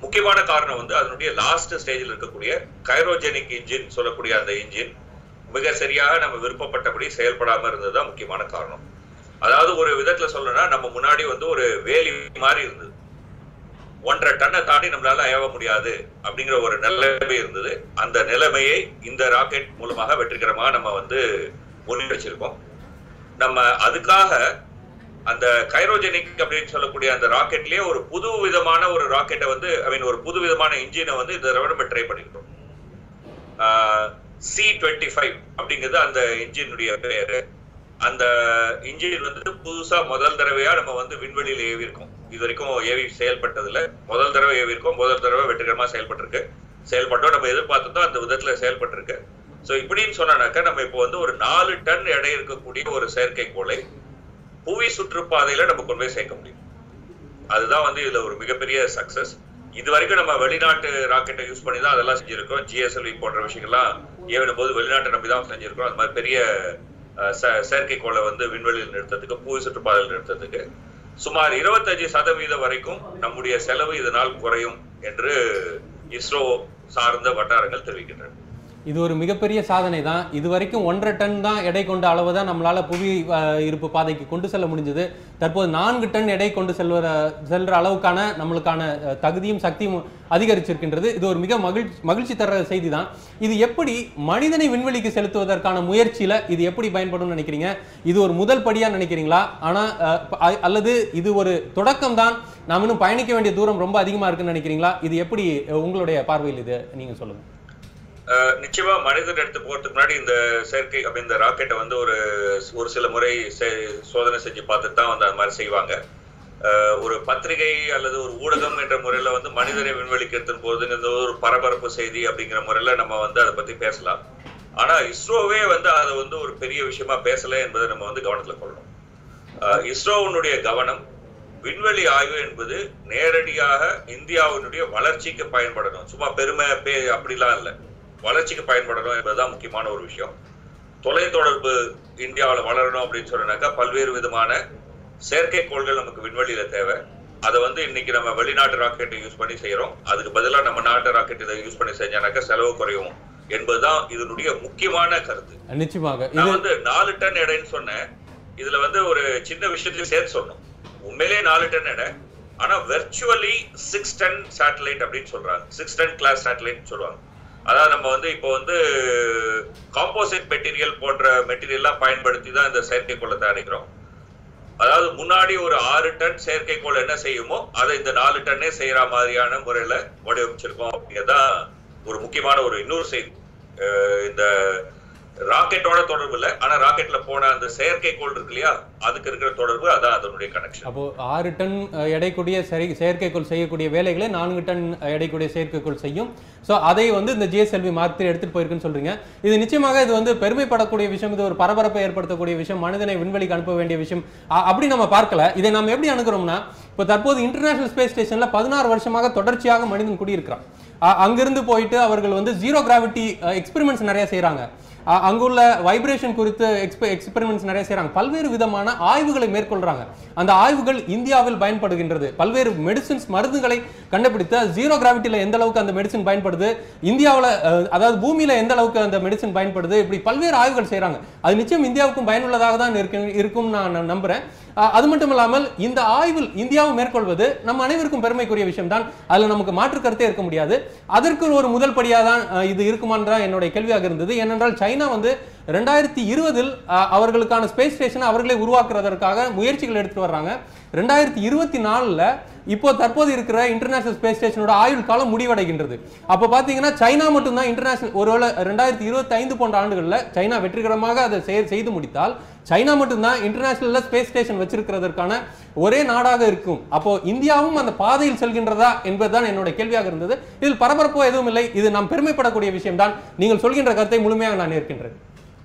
முக்கியமான காரணம் வந்து அதனுடைய லாஸ்ட் ஸ்டேஜில் இருக்கக்கூடிய கைரோஜெனிக் இன்ஜின் சொல்லக்கூடிய அந்த இன்ஜின் மிக சரியாக நம்ம விருப்பப்பட்டபடி செயல்படாம இருந்ததுதான் முக்கியமான காரணம். அதாவது ஒரு விதத்துல சொல்லணும்னா நம்ம முன்னாடி வந்து ஒரு வேலி மாதிரி இருந்தது. 1.5 டன்னை தாண்டி நம்மளால ஏவ முடியாது அப்படிங்கிற ஒரு நிலைமை இருந்தது. அந்த நிலைமையை இந்த ராக்கெட் மூலமாக வெற்றிகரமாக நம்ம வந்து முன்னெடுச்சிருக்கோம். நம்ம அதுக்காக அந்த கைரோஜெனிக் அப்படின்னு சொல்லக்கூடிய அந்த ராக்கெட்லயே ஒரு புது விதமான ஒரு ராக்கெட்டை வந்து ஒரு புது விதமான இன்ஜினை வந்து இந்த தடவை நம்ம ட்ரை பண்ணிருக்கோம். C-25 அப்படிங்கிறது அந்த இன்ஜினுடைய பேரு. அந்த இன்ஜின் வந்து புதுசா முதல் தடவையா நம்ம வந்து விண்வெளியில ஏவி இருக்கோம். இது வரைக்கும் ஏவி செயல்பட்டதுல முதல் தடவை ஏவி இருக்கோம். முதல் தடவை வெற்றிகரமா செயல்பட்டோம். நம்ம எதிர்பார்த்தோம் அந்த விதத்துல செயல்பட்டிருக்கு. ஸோ இப்படின்னு சொன்னாக்கா நம்ம இப்போ வந்து ஒரு 4 டன் எடை இருக்கக்கூடிய ஒரு செயற்கைக்கோளை புவி சுற்றுப்பாதையில நம்ம கொண்டு போய் சேர்க்க முடியும். அதுதான் வந்து இதுல ஒரு மிகப்பெரிய சக்சஸ். இது வரைக்கும் நம்ம வெளிநாட்டு ராக்கெட்டை யூஸ் பண்ணி தான் அதெல்லாம் செஞ்சிருக்கோம். GSLV போன்ற விஷயங்கள்லாம் ஏவிடும் போது வெளிநாட்டை நம்பி தான் செஞ்சிருக்கோம். அது மாதிரி பெரிய செயற்கைக்கோளை வந்து விண்வெளியில் நிறுத்தத்துக்கு, புவி சுற்றுப்பாதையில் நிறுத்தத்துக்கு சுமார் 25% வரைக்கும் நம்முடைய செலவு இதனால் குறையும் என்று இஸ்ரோ சார்ந்த வட்டாரங்கள் தெரிவிக்கின்றன. இது ஒரு மிகப்பெரிய சாதனை தான். இது வரைக்கும் 1.5 டன் தான் எடை கொண்ட அளவு தான் நம்மளால புவி இருப்பு பாதைக்கு கொண்டு செல்ல முடிஞ்சது. தற்போது 4 டன் எடை கொண்டு செல்ற அளவுக்கான நம்மளுக்கான தகுதியும் சக்தியும் அதிகரிச்சிருக்கின்றது. இது ஒரு மிக மகிழ்ச்சி தர செய்தி தான். இது எப்படி மனிதனை விண்வெளிக்கு செலுத்துவதற்கான முயற்சியில இது எப்படி பயன்படும் நினைக்கிறீங்க? இது ஒரு முதல் படியா நினைக்கிறீங்களா? ஆனா அல்லது இது ஒரு தொடக்கம் தான், நாம் இன்னும் பயணிக்க வேண்டிய தூரம் ரொம்ப அதிகமா இருக்குன்னு நினைக்கிறீங்களா? இது எப்படி உங்களுடைய பார்வையில் இது நீங்க சொல்லுங்க. நிச்சயமா மனிதன் எடுத்து போறதுக்கு முன்னாடி இந்த செயற்கை இந்த ராக்கெட்டை வந்து ஒரு சில முறை சோதனை செஞ்சு பார்த்துட்டு தான் வந்து அது மாதிரி செய்வாங்க. ஒரு பத்திரிகை அல்லது ஒரு ஊடகம் என்ற முறையில வந்து மனிதனை விண்வெளிக்கு எடுத்துன்னு போறதுங்கிறது ஒரு பரபரப்பு செய்தி அப்படிங்கிற முறையில நம்ம வந்து அதை பத்தி பேசலாம். ஆனா இஸ்ரோவே வந்து அதை வந்து ஒரு பெரிய விஷயமா பேசல என்பதை நம்ம வந்து கவனத்துல கொள்ளணும். இஸ்ரோவினுடைய கவனம் விண்வெளி ஆய்வு என்பது நேரடியாக இந்தியாவினுடைய வளர்ச்சிக்கு பயன்படணும். சும்மா பெருமை அப்படிலாம் இல்லை, வளர்ச்சிக்கு பயன்படணும் என்பதுதான் முக்கியமான ஒரு விஷயம். தொலைத்தொடர்பு இந்தியாவில் வளரணும் அப்படின்னு சொன்னாக்கா பல்வேறு விதமான செயற்கைக்கோள்கள் நமக்கு விண்வெளியில தேவை. அதை வந்து இன்னைக்கு நம்ம வெளிநாட்டு ராக்கெட்டை யூஸ் பண்ணி செய்யறோம். அதுக்கு பதிலாக நம்ம நாட்டு ராக்கெட் இதை யூஸ் பண்ணி செஞ்சானாக்கா செலவு குறையும் என்பதுதான் இதனுடைய முக்கியமான கருத்து. நிச்சயமாக நான் வந்து 4 டன் எடைன்னு சொன்னேன். இதுல வந்து ஒரு சின்ன விஷயத்தையும் சேர்த்து சொன்னோம். உண்மையிலே 4 டன் எடை, ஆனா வெர்ச்சுவலி 6 டன் சேட்டலைட் அப்படின்னு சொல்றாங்க. 6 டன் கிளாஸ் சேட்டலைட் சொல்லுவாங்க. அதாவது நம்ம வந்து இப்போ வந்து காம்போசிட் மெட்டீரியல் போன்ற மெட்டீரியல்லாம் பயன்படுத்தி தான் இந்த செயற்கைக்கோளை தயாரிக்கிறோம். அதாவது முன்னாடி ஒரு 6 டன் செயற்கைக்கோள் என்ன செய்யுமோ அதை இந்த 4 டன்னே செய்யற மாதிரியான முறையில வடிவமைச்சிருக்கோம் அப்படிங்கறதான் ஒரு முக்கியமான ஒரு இன்னொரு செய்தி. இந்த ராக்கெட்டோட தொடர்பு இல்லை, ஆனா ராக்கெட்ல போன அந்த செயற்கைக்கோள் இருக்கு இல்லையா, அதுக்கு இருக்கிற தொடர்பு அதான் அதனுடைய கனெக்ஷன். அப்போ 6 டன் எடைக்கூடிய செயற்கைக்கோள் செய்யக்கூடிய வேலைகளை 4 டன் எடைக்கூடிய செயற்கைக்கோள் செய்யும். ஸோ அதை வந்து இந்த GSLV Mark 3 எடுத்துட்டு போயிருக்குன்னு சொல்றீங்க. இது நிச்சயமாக இது வந்து பெருமைப்படக்கூடிய விஷயம், இது ஒரு பரபரப்பை ஏற்படுத்தக்கூடிய விஷயம், மனிதனை விண்வெளிக்கு அனுப்ப வேண்டிய விஷயம் அப்படி நம்ம பார்க்கல. இதை நம்ம எப்படி அணுகிறோம்னா, இப்போ தற்போது இன்டர்நேஷனல் ஸ்பேஸ் ஸ்டேஷன்ல 16 வருஷமாக தொடர்ச்சியாக மனிதன் குடியிருக்கிறான். அங்கிருந்து போயிட்டு அவர்கள் வந்து ஜீரோ கிராவிட்டி எக்ஸ்பெரிமெண்ட்ஸ் நிறைய செய்யறாங்க. அங்குள்ள வைப்ரேஷன் குறித்து எக்ஸ்பெரிமெண்ட்ஸ் நிறைய செய்யறாங்க. பல்வேறு விதமான ஆய்வுகளை மேற்கொள்றாங்க. அந்த ஆய்வுகள் இந்தியாவில் பயன்படுகின்றது. பல்வேறு மெடிசின்ஸ் மருந்துகளை கண்டுபிடித்த ஜீரோ கிராவிட்டியில எந்த அளவுக்கு அந்த மெடிசின் பயன்படுது, இந்தியாவில் அதாவது பூமியில எந்த அளவுக்கு அந்த மெடிசின் பயன்படுது, இப்படி பல்வேறு ஆய்வுகள் செய்யறாங்க. அது நிச்சயம் இந்தியாவுக்கும் பயனுள்ளதாக தான் இருக்கும் நான் நம்புறேன். அது மட்டும் இல்லாமல் இந்த ஆய்வில் இந்தியாவும் மேற்கொள்வது நம்ம அனைவருக்கும் பெருமைக்குரிய விஷயம் தான். அதுல நமக்கு மாற்று கருத்தே இருக்க முடியாது. அதற்கு ஒரு முதல் படியா தான் இது இருக்குமான் என்னுடைய கேள்வியாக இருந்தது. ஏனென்றால் சைனா வந்து 2020 அவர்களுக்கான ஸ்பேஸ் ஸ்டேஷனை அவர்களே உருவாக்குறதற்காக முயற்சிகள் எடுத்துட்டு வர்றாங்க. 2024 இப்போ தற்போது இருக்கிற இன்டர்நேஷனல் ஸ்பேஸ் ஸ்டேஷனோட ஆயுள் காலம் முடிவடைகின்றது. அப்போ பாத்தீங்கன்னா சைனா மட்டும்தான் இன்டர்நேஷனல், ஒருவேளை 2025 போன்ற ஆண்டுகளில் சைனா வெற்றிகரமாக அதை செய்து முடித்தால் சைனா மட்டும்தான் இன்டர்நேஷனல்ல ஸ்பேஸ் ஸ்டேஷன் வச்சிருக்கிறதற்கான ஒரே நாடாக இருக்கும். அப்போ இந்தியாவும் அந்த பாதையில் செல்கின்றதா என்பதுதான் என்னோட கேள்வியாக இருந்தது. இதில் பரபரப்போ எதுவும் இல்லை, இது நாம் பெருமைப்படக்கூடிய விஷயம் தான். நீங்கள் சொல்கின்ற கருத்தை முழுமையாக நான் ஏற்கின்றேன்.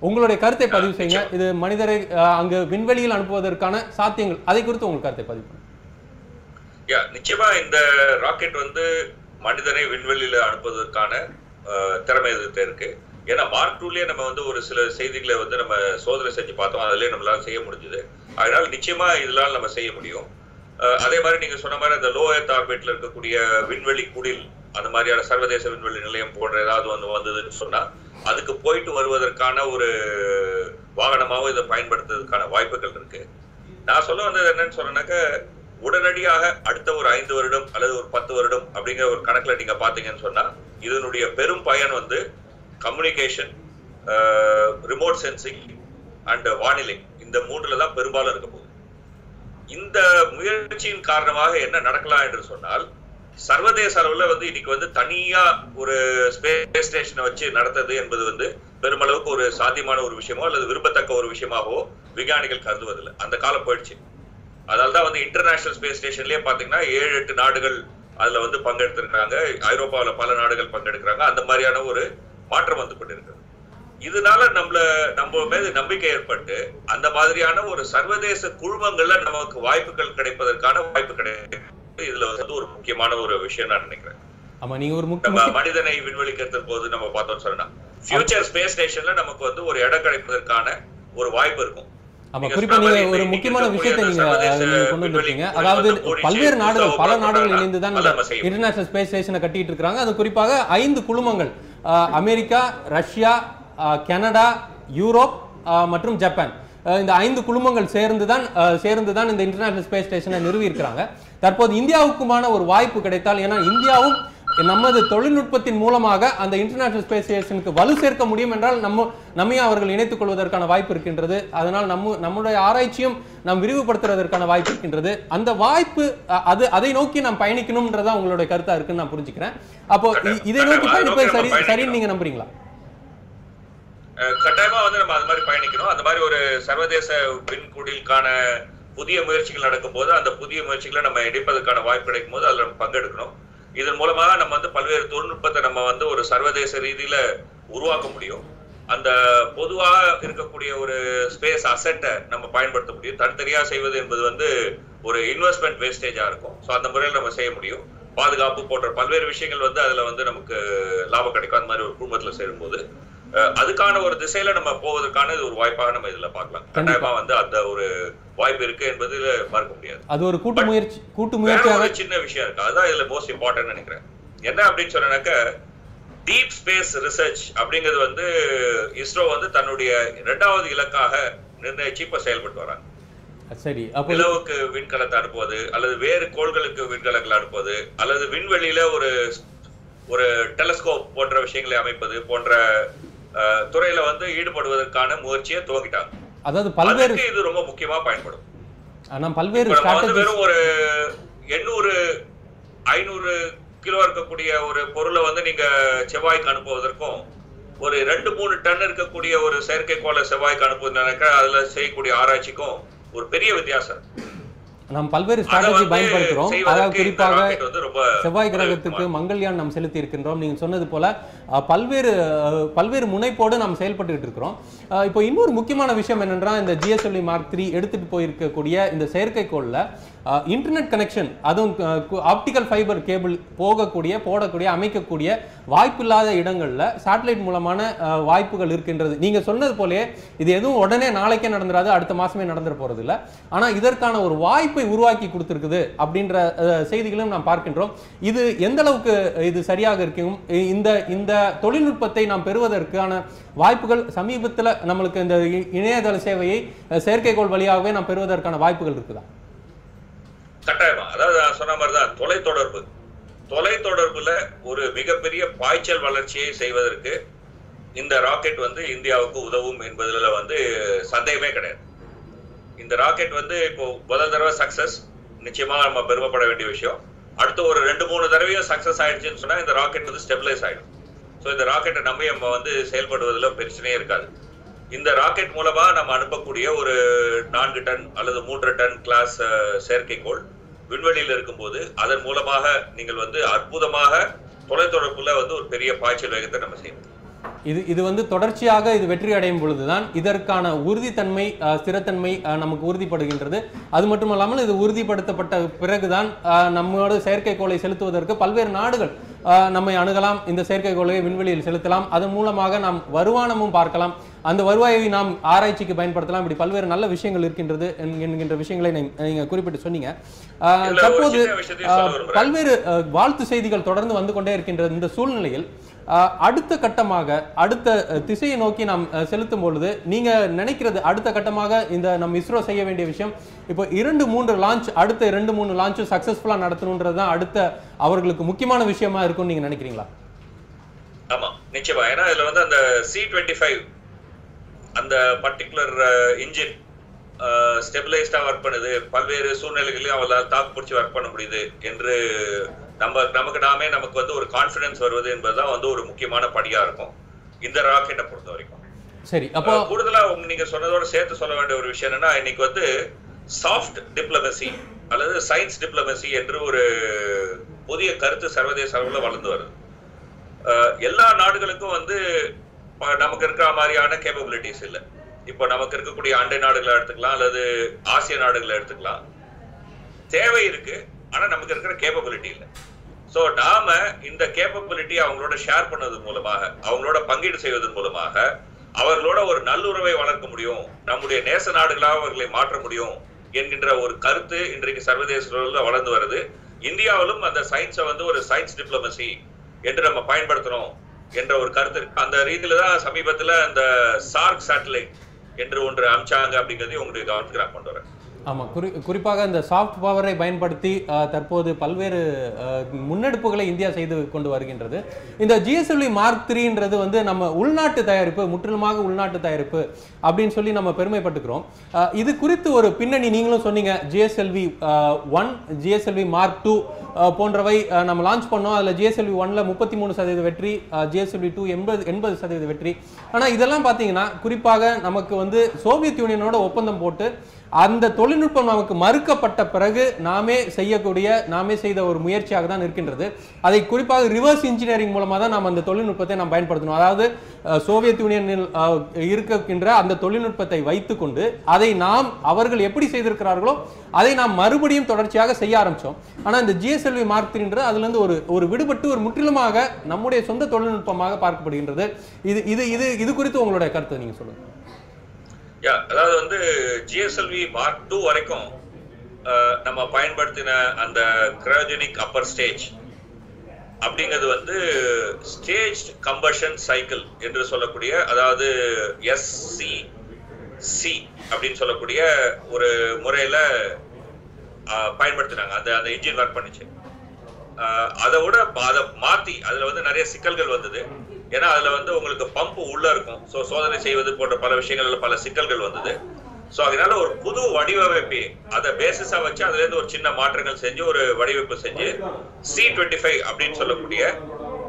உங்களுடைய கருத்தை பதிவு செய்யுங்க. இது மனிதரை அங்கு விண்வெளியில் அனுப்புவதற்கான சாத்தியங்கள், அதை குறித்து உங்கள் கருத்தை பதிவு பண்ணுங்க. நிச்சயமா இந்த ராக்கெட் வந்து மனிதனை விண்வெளியில அனுப்புவதற்கான திறமை இருக்கு. ஏன்னா மார்க் 2லயே நம்ம வந்து ஒரு சில செய்திகளை வந்து நம்ம சோதனை செஞ்சு பார்த்தோம், அதுலயே நம்மளால செய்ய முடிஞ்சது. அதனால நிச்சயமா இதெல்லாம் நம்ம செய்ய முடியும். அதே மாதிரி நீங்க சொன்ன மாதிரி அந்த லோ எர்த் ஆர்பிட்ல இருக்கக்கூடிய விண்வெளி குடில், அந்த மாதிரியான சர்வதேச விண்வெளி நிலையம் போன்ற ஏதாவது வந்து வந்ததுன்னு சொன்னா அதுக்கு போயிட்டு வருவதற்கான ஒரு வாகனமாகவும் இதை பயன்படுத்துறதுக்கான வாய்ப்புகள் இருக்கு. நான் சொல்ல வந்தது என்னன்னு சொன்னாக்க, உடனடியாக அடுத்த ஒரு 5 வருடம் அல்லது ஒரு 10 வருடம் அப்படிங்கிற ஒரு கணக்குல நீங்க பாத்தீங்கன்னு சொன்னா இதனுடைய பெரும் பயன் வந்து கம்யூனிகேஷன், ரிமோட் சென்சிங் அண்ட் வானிலை, இந்த 3ல தான் பெரும்பாலும் இருக்க போகுது. இந்த முயற்சியின் காரணமாக என்ன நடக்கலாம் என்று சொன்னால், சர்வதேச அளவுல வந்து இன்னைக்கு வந்து தனியா ஒரு ஸ்பேஸ் ஸ்டேஷனை வச்சு நடத்துறது என்பது வந்து பெருமளவுக்கு ஒரு சாத்தியமான ஒரு விஷயமோ அல்லது விரும்பத்தக்க ஒரு விஷயமாகவோ விஞ்ஞானிகள் கருதுவதில்லை. அந்த காலம் போயிடுச்சு. அதனால்தான் வந்து இன்டர்நேஷனல் ஸ்பேஸ் ஸ்டேஷன்லயே பாத்தீங்கன்னா 7-8 நாடுகள் அதுல வந்து பங்கெடுத்திருக்காங்க. ஐரோப்பாவில் பல நாடுகள் பங்கெடுக்கிறாங்க. அந்த மாதிரியான ஒரு மாற்றம் வந்து கொண்டிருக்கிறது. இதனால நம்ம மீது நம்பிக்கை ஏற்பட்டு அந்த மாதிரியான ஒரு சர்வதேச குழுமங்கள்ல நமக்கு வாய்ப்புகள் கிடைப்பதற்கான வாய்ப்பு கிடைக்கும். இதுல வந்து ஒரு முக்கியமான ஒரு விஷயம் நான் நினைக்கிறேன். ஆமா, நீங்க ஒரு மனிதனை விண்வெளிக்கு எடுத்த போது நம்ம பார்த்தோம்னு சொன்னா ஃபியூச்சர் ஸ்பேஸ் ஸ்டேஷன்ல நமக்கு வந்து ஒரு இடம் கிடைப்பதற்கான ஒரு வாய்ப்பு இருக்கும். ஆமா, குறிப்பா நீங்க ஒரு முக்கியமான விஷயத்தை நீங்க கொண்டு வந்திருக்கீங்க. அதாவது பல்வேறு நாடுகள், பல நாடுகள் இணைந்து தான் இன்டர்நேஷனல் ஸ்பேஸ் ஸ்டேஷனை கட்டிட்டு இருக்காங்க. அது குறிப்பாக 5 குழுமங்கள், அமெரிக்கா, ரஷ்யா, கனடா, யூரோப் மற்றும் ஜப்பான், இந்த 5 குழுமங்கள் சேர்ந்துதான் இந்த இன்டர்நேஷனல் ஸ்பேஸ் ஸ்டேஷனை நிறுவி இருக்கிறாங்க. தற்போது இந்தியாவுக்குமான ஒரு வாய்ப்பு கிடைத்தால், ஏன்னா இந்தியாவும் நமது தொழில்நுட்பத்தின் மூலமாக அந்த இன்டர்நேஷனல் ஸ்பேஸ் ஸ்டேஷனுக்கு வலு சேர்க்க முடியும் என்றால் நம்மையும் அவர்கள் இணைத்துக் கொள்வதற்கான வாய்ப்பு இருக்கின்றது. அதனால் நம்முடைய ஆராய்ச்சியும் நாம் விரிவுபடுத்துவதற்கான வாய்ப்பு இருக்கின்றது. அந்த வாய்ப்பு அதை நோக்கி நாம் பயணிக்கணும்ன்றதா உங்களுடைய கருத்தா இருக்குன்னு நான் புரிஞ்சுக்கிறேன். அப்போ இதை நோக்கி பயணிப்பது சரின்னு நீங்க நம்புறீங்களா? கட்டாயமா வந்து நம்ம அது மாதிரி பயணிக்கணும். அந்த மாதிரி ஒரு சர்வதேச விண்குடிலுக்கான புதிய முயற்சிகள் நடக்கும் போது அந்த புதிய முயற்சிகளை நம்ம இணைப்பதற்கான வாய்ப்பு கிடைக்கும் போது அதுல நம்ம பங்கெடுக்கணும். இதன் மூலமாக நம்ம வந்து பல்வேறு தொழில்நுட்பத்தை நம்ம வந்து ஒரு சர்வதேச ரீதியில உருவாக்க முடியும். அந்த பொதுவாக இருக்கக்கூடிய ஒரு ஸ்பேஸ் அசெட்டை நம்ம பயன்படுத்த முடியும். தனித்தனியா செய்வது என்பது வந்து ஒரு இன்வெஸ்ட்மெண்ட் வேஸ்டேஜா இருக்கும். ஸோ அந்த முறையில் நம்ம செய்ய முடியும். பாதுகாப்பு போன்ற பல்வேறு விஷயங்கள் வந்து அதுல வந்து நமக்கு லாபம் கிடைக்கும். அந்த மாதிரி ஒரு குடும்பத்துல சேரும்போது அதுக்கான ஒரு திசையில நம்ம போவதற்கான ஒரு வாய்ப்பாக நம்ம இதுல பார்க்கலாம். கண்டிப்பா வந்து அந்த ஒரு வாய்ப்பு இருக்கு என்பது மறக்க முடியாது. அது ஒரு கூட்டு முயற்சி ஒரு சின்ன விஷயம் இருக்கு, அதுதான் இதுல மோஸ்ட் இம்பார்ட்டன்ட் நினைக்கிறேன். என்ன அப்படின்னு சொன்னாக்க, டீப் ஸ்பேஸ் ரிசர்ச் அப்படிங்கிறது வந்து இஸ்ரோ வந்து தன்னுடைய 2வது இலக்காக நிர்ணயிச்சு இப்ப செயல்பட்டு வராங்க. சரி, நிலவுக்கு விண்கலத்தை அனுப்புவது அல்லது வேறு கோள்களுக்கு விண்கலங்களை அனுப்புவது அல்லது விண்வெளியில ஒரு டெலஸ்கோப் போன்ற விஷயங்களை அமைப்பது போன்ற துறையில வந்து ஈடுபடுவதற்கான முயற்சியை துவங்கிட்டாங்க. அதாவது பல்வேறு இது ரொம்ப முக்கியமா பயன்படும். நாம் பல்வேறு வெறும் ஒரு 800-500 கிலோ இருக்கக்கூடிய ஒரு பொருளை வந்து நீங்க செவ்வாய்க்கு அனுப்புவதற்கும் ஒரு 2-3 டன் இருக்கக்கூடிய ஒரு செயற்கைக்கோளை செவ்வாய்க்கு அனுப்புவதற்கு அதுல செய்யக்கூடிய ஆராய்ச்சிக்கும் ஒரு பெரிய வித்தியாசம். நாம் பல்வேறு ஸ்ட்ராட்டஜி பயன்படுத்துறோம். அதாவது குறிப்பாக செவ்வாய் கிரகத்துக்கு மங்கள்யான் நாம் செலுத்தி இருக்கின்றோம். நீங்க சொன்னது போல பல்வேறு முனைப்போடு நாம் செயல்பட்டு இருக்கிறோம். இப்போ இன்னொரு முக்கியமான விஷயம் என்னென்றால் இந்த GSLV Mark 3 எடுத்துட்டு போயிருக்கக்கூடிய இந்த செயற்கைக்கோள்ல இன்டர்நெட் கனெக்ஷன், அதுவும் ஆப்டிக்கல் ஃபைபர் கேபிள் போடக்கூடிய அமைக்கக்கூடிய வாய்ப்பில்லாத இடங்கள்ல சேட்டலைட் மூலமான வாய்ப்புகள் இருக்கின்றது. நீங்க சொன்னது போலே இது எதுவும் உடனே நாளைக்கே நடந்துராது, அடுத்த மாசமே நடந்துட போறது இல்லை. ஆனா இதற்கான ஒரு வாய்ப்பை உருவாக்கி கொடுத்திருக்குது அப்படின்ற செய்திகளும் நாம் பார்க்கின்றோம். இது எந்த அளவுக்கு இது சரியாக இருக்கும்? இந்த தொழில்நுட்பத்தை நாம் பெறுவதற்கான வாய்ப்புகள் சமீபத்தில் நம்மளுக்கு இந்த இணையதள சேவையை செயற்கைக்கோள் வழியாகவே நாம் பெறுவதற்கான வாய்ப்புகள் இருக்குதா? கட்டாயமா. அதாவது நான் சொன்ன மாதிரிதான் தொலைத்தொடர்புல ஒரு மிகப்பெரிய பாய்ச்சல் வளர்ச்சியை செய்வதற்கு இந்த ராக்கெட் வந்து இந்தியாவுக்கு உதவும் என்பதுல வந்து சந்தேகமே கிடையாது. இந்த ராக்கெட் வந்து இப்போ முதல் தடவை சக்சஸ், நிச்சயமா நம்ம பெருமைப்பட வேண்டிய விஷயம். அடுத்து ஒரு 2-3 தடவையும் சக்சஸ் ஆயிடுச்சுன்னு சொன்னா இந்த ராக்கெட் வந்து ஸ்டெபிலைஸ் ஆயிடும். ஸோ இந்த ராக்கெட்டை நம்பி நம்ம வந்து செயல்படுவதில் பிரச்சனையே இருக்காது. இந்த ராக்கெட் மூலமா நம்ம அனுப்பக்கூடிய ஒரு 4 டன் அல்லது 3 டன் கிளாஸ் செயற்கைக்கோள் விண்வெளியில் இருக்கும்போது அதன் மூலமாக நீங்கள் வந்து அற்புதமாக தொலைத்தொடர்புல வந்து ஒரு பெரிய பாய்ச்சல் வேகத்தை நம்ம செய்யணும். இது வந்து தொடர்ச்சியாக இது வெற்றி அடையும் பொழுதுதான் இதற்கான உறுதித்தன்மை, ஸ்திரத்தன்மை நமக்கு உறுதிப்படுகின்றது. அது மட்டுமல்லாமல் இது உறுதிப்படுத்தப்பட்ட பிறகுதான் நம்மளோட செயற்கைக்கோளை செலுத்துவதற்கு பல்வேறு நாடுகள் நம்மை அணுகலாம், இந்த செயற்கைக்கோளை விண்வெளியில் செலுத்தலாம், அதன் மூலமாக நாம் வருமானமும் பார்க்கலாம், அந்த வருவாயை நாம் ஆராய்ச்சிக்கு பயன்படுத்தலாம். இப்படி பல்வேறு நல்ல விஷயங்கள் இருக்கின்றது என்கின்ற விஷயங்களை நீங்க குறிப்பிட்டு சொன்னீங்க. தற்போது பல்வேறு வாழ்த்து செய்திகள் தொடர்ந்து வந்து கொண்டே இருக்கின்ற இந்த சூழ்நிலையில் அடுத்த கட்டமாக அடுத்த திசையை நோக்கி நாம் செலுத்தும் பொழுது நீங்க நினைக்கிறது அடுத்த கட்டமாக இந்த நம்ம இஸ்ரோ செய்ய வேண்டிய விஷயம் இப்போ 2-3 லான்ச், அடுத்த 2-3 லான்ச்சும் சக்சஸ்ஃபுல்லா நடத்தணும்ன்றது தான் அடுத்த அவர்களுக்கு முக்கியமான விஷயமா இருக்கும்னு நீங்க நினைக்கிறீங்களா? ஆமா, நிச்சயமா. ஏன்னா இதுல வந்து அந்த C-25 அந்த பர்டிகுலர் இன்ஜின் ஸ்டெபிலைஸ்டா ஒர்க் பண்ணுது, பல்வேறு சூழ்நிலைகளையும் அவளால் தாக்கு பிடிச்சி ஒர்க் பண்ண முடியுது என்று நமக்கு வந்து ஒரு கான்ஃபிடன்ஸ் வருவது என்பதுதான் வந்து ஒரு முக்கியமான படியா இருக்கும் இந்த ராக்கெட்டை பொறுத்த வரைக்கும். சரி, அப்போ கூடுதலா நீங்க சொன்னதோட சேர்த்து சொல்ல வேண்டிய ஒரு விஷயம் என்னன்னா, இன்னைக்கு வந்து சாஃப்ட் டிப்ளமசி அல்லது சயின்ஸ் டிப்ளமசி என்று ஒரு புதிய கருத்து சர்வதேச அளவில் வளர்ந்து வருது. எல்லா நாடுகளுக்கும் வந்து நமக்கு இருக்கிற மாதிரியான கேப்பபிலிட்டிஸ் இல்லை. இப்போ நமக்கு இருக்கக்கூடிய அண்டை நாடுகளை எடுத்துக்கலாம் அல்லது ஆசிய நாடுகளை எடுத்துக்கலாம், தேவை இருக்கு, ஆனா நமக்கு இருக்கிற கேப்பபிலிட்டி இல்லை. ஸோ நாம இந்த கேப்பபிலிட்டி அவங்களோட ஷேர் பண்ணது மூலமாக, அவங்களோட பங்கீடு செய்வதன் மூலமாக அவர்களோட ஒரு நல்லுறவை வளர்க்க முடியும், நம்முடைய நேச நாடுகளாக அவர்களை மாற்ற முடியும் என்கின்ற ஒரு கருத்து இன்றைக்கு சர்வதேச அளவில் வளர்ந்து வருது. இந்தியாவிலும் அந்த சயின்ஸை வந்து ஒரு சயின்ஸ் டிப்ளமசி என்று நம்ம பயன்படுத்தணும் என்ற ஒரு கருத்து இருக்கு. அந்த ரீதியில தான் சமீபத்தில் அந்த சார்க் சேட்டலைட் என்று ஒன்று அமிச்சாங்க அப்படிங்கிறதையும் உங்களுக்கு கவனத்துக்கு நான் கொண்டு வரேன். ஆமாம், குறிப்பாக இந்த சாஃப்ட் பவரை பயன்படுத்தி தற்போது பல்வேறு முன்னெடுப்புகளை இந்தியா செய்து கொண்டு வருகின்றது. இந்த GSLV Mark 3ன்றது வந்து நம்ம உள்நாட்டு தயாரிப்பு, முற்றிலுமாக உள்நாட்டு தயாரிப்பு அப்படின்னு சொல்லி நம்ம பெருமைப்பட்டுக்கிறோம். இது குறித்து ஒரு பின்னணி நீங்களும் சொன்னீங்க. GSLV 1, GSLV Mark 2 போன்றவை நம்ம லான்ச் பண்ணோம். அதில் GSLV 1ல 33% வெற்றி, GSLV 2 80% வெற்றி. ஆனால் இதெல்லாம் பார்த்தீங்கன்னா குறிப்பாக நமக்கு வந்து சோவியத் யூனியனோட ஒப்பந்தம் போட்டு அந்த தொழில்நுட்பம் நமக்கு மறுக்கப்பட்ட பிறகு நாமே செய்த ஒரு முயற்சியாக தான் இருக்கின்றது. அதை குறிப்பாக ரிவர்ஸ் இன்ஜினியரிங் மூலமாக தான் நாம் அந்த தொழில்நுட்பத்தை நாம் பயன்படுத்தணும். அதாவது சோவியத் யூனியனில் இருக்கின்ற அந்த தொழில்நுட்பத்தை வைத்துக்கொண்டு அதை அவர்கள் எப்படி செய்திருக்கிறார்களோ அதை நாம் மறுபடியும் தொடர்ச்சியாக செய்ய ஆரம்பிச்சோம். ஆனால் இந்த GSLV Mark 3ன்றது அதுல இருந்து ஒரு விடுபட்டு ஒரு முற்றிலுமாக நம்முடைய சொந்த தொழில்நுட்பமாக பார்க்கப்படுகின்றது. இது குறித்து உங்களுடைய கருத்து நீங்க சொல்லுங்க. அதாவது வந்து GSLV Mark 2 வரைக்கும் நம்ம பயன்படுத்தின அந்த கிரையோஜெனிக் அப்பர் ஸ்டேஜ் அப்படிங்கிறது வந்து ஸ்டேஜ் கம்பஷன் சைக்கிள் என்று சொல்லக்கூடிய, அதாவது SCC அப்படின்னு சொல்லக்கூடிய ஒரு முறையில பயன்படுத்தினாங்க. அந்த இன்ஜின் ஒர்க் பண்ணிச்சு. அதை விட அதை மாத்தி அதுல வந்து நிறைய சிக்கல்கள் வந்தது. ஏன்னா அதுல வந்து உங்களுக்கு பம்பு உள்ள இருக்கும், ஸோ சோதனை செய்வது போன்ற பல விஷயங்கள்ல பல சிக்கல்கள் வந்தது. ஸோ அதனால ஒரு புது வடிவமைப்பு அதை பேசிஸா வச்சு அதுல இருந்து ஒரு சின்ன மாற்றங்கள் செஞ்சு ஒரு வடிவமைப்பு செஞ்சு C25 அப்படின்னு சொல்லக்கூடிய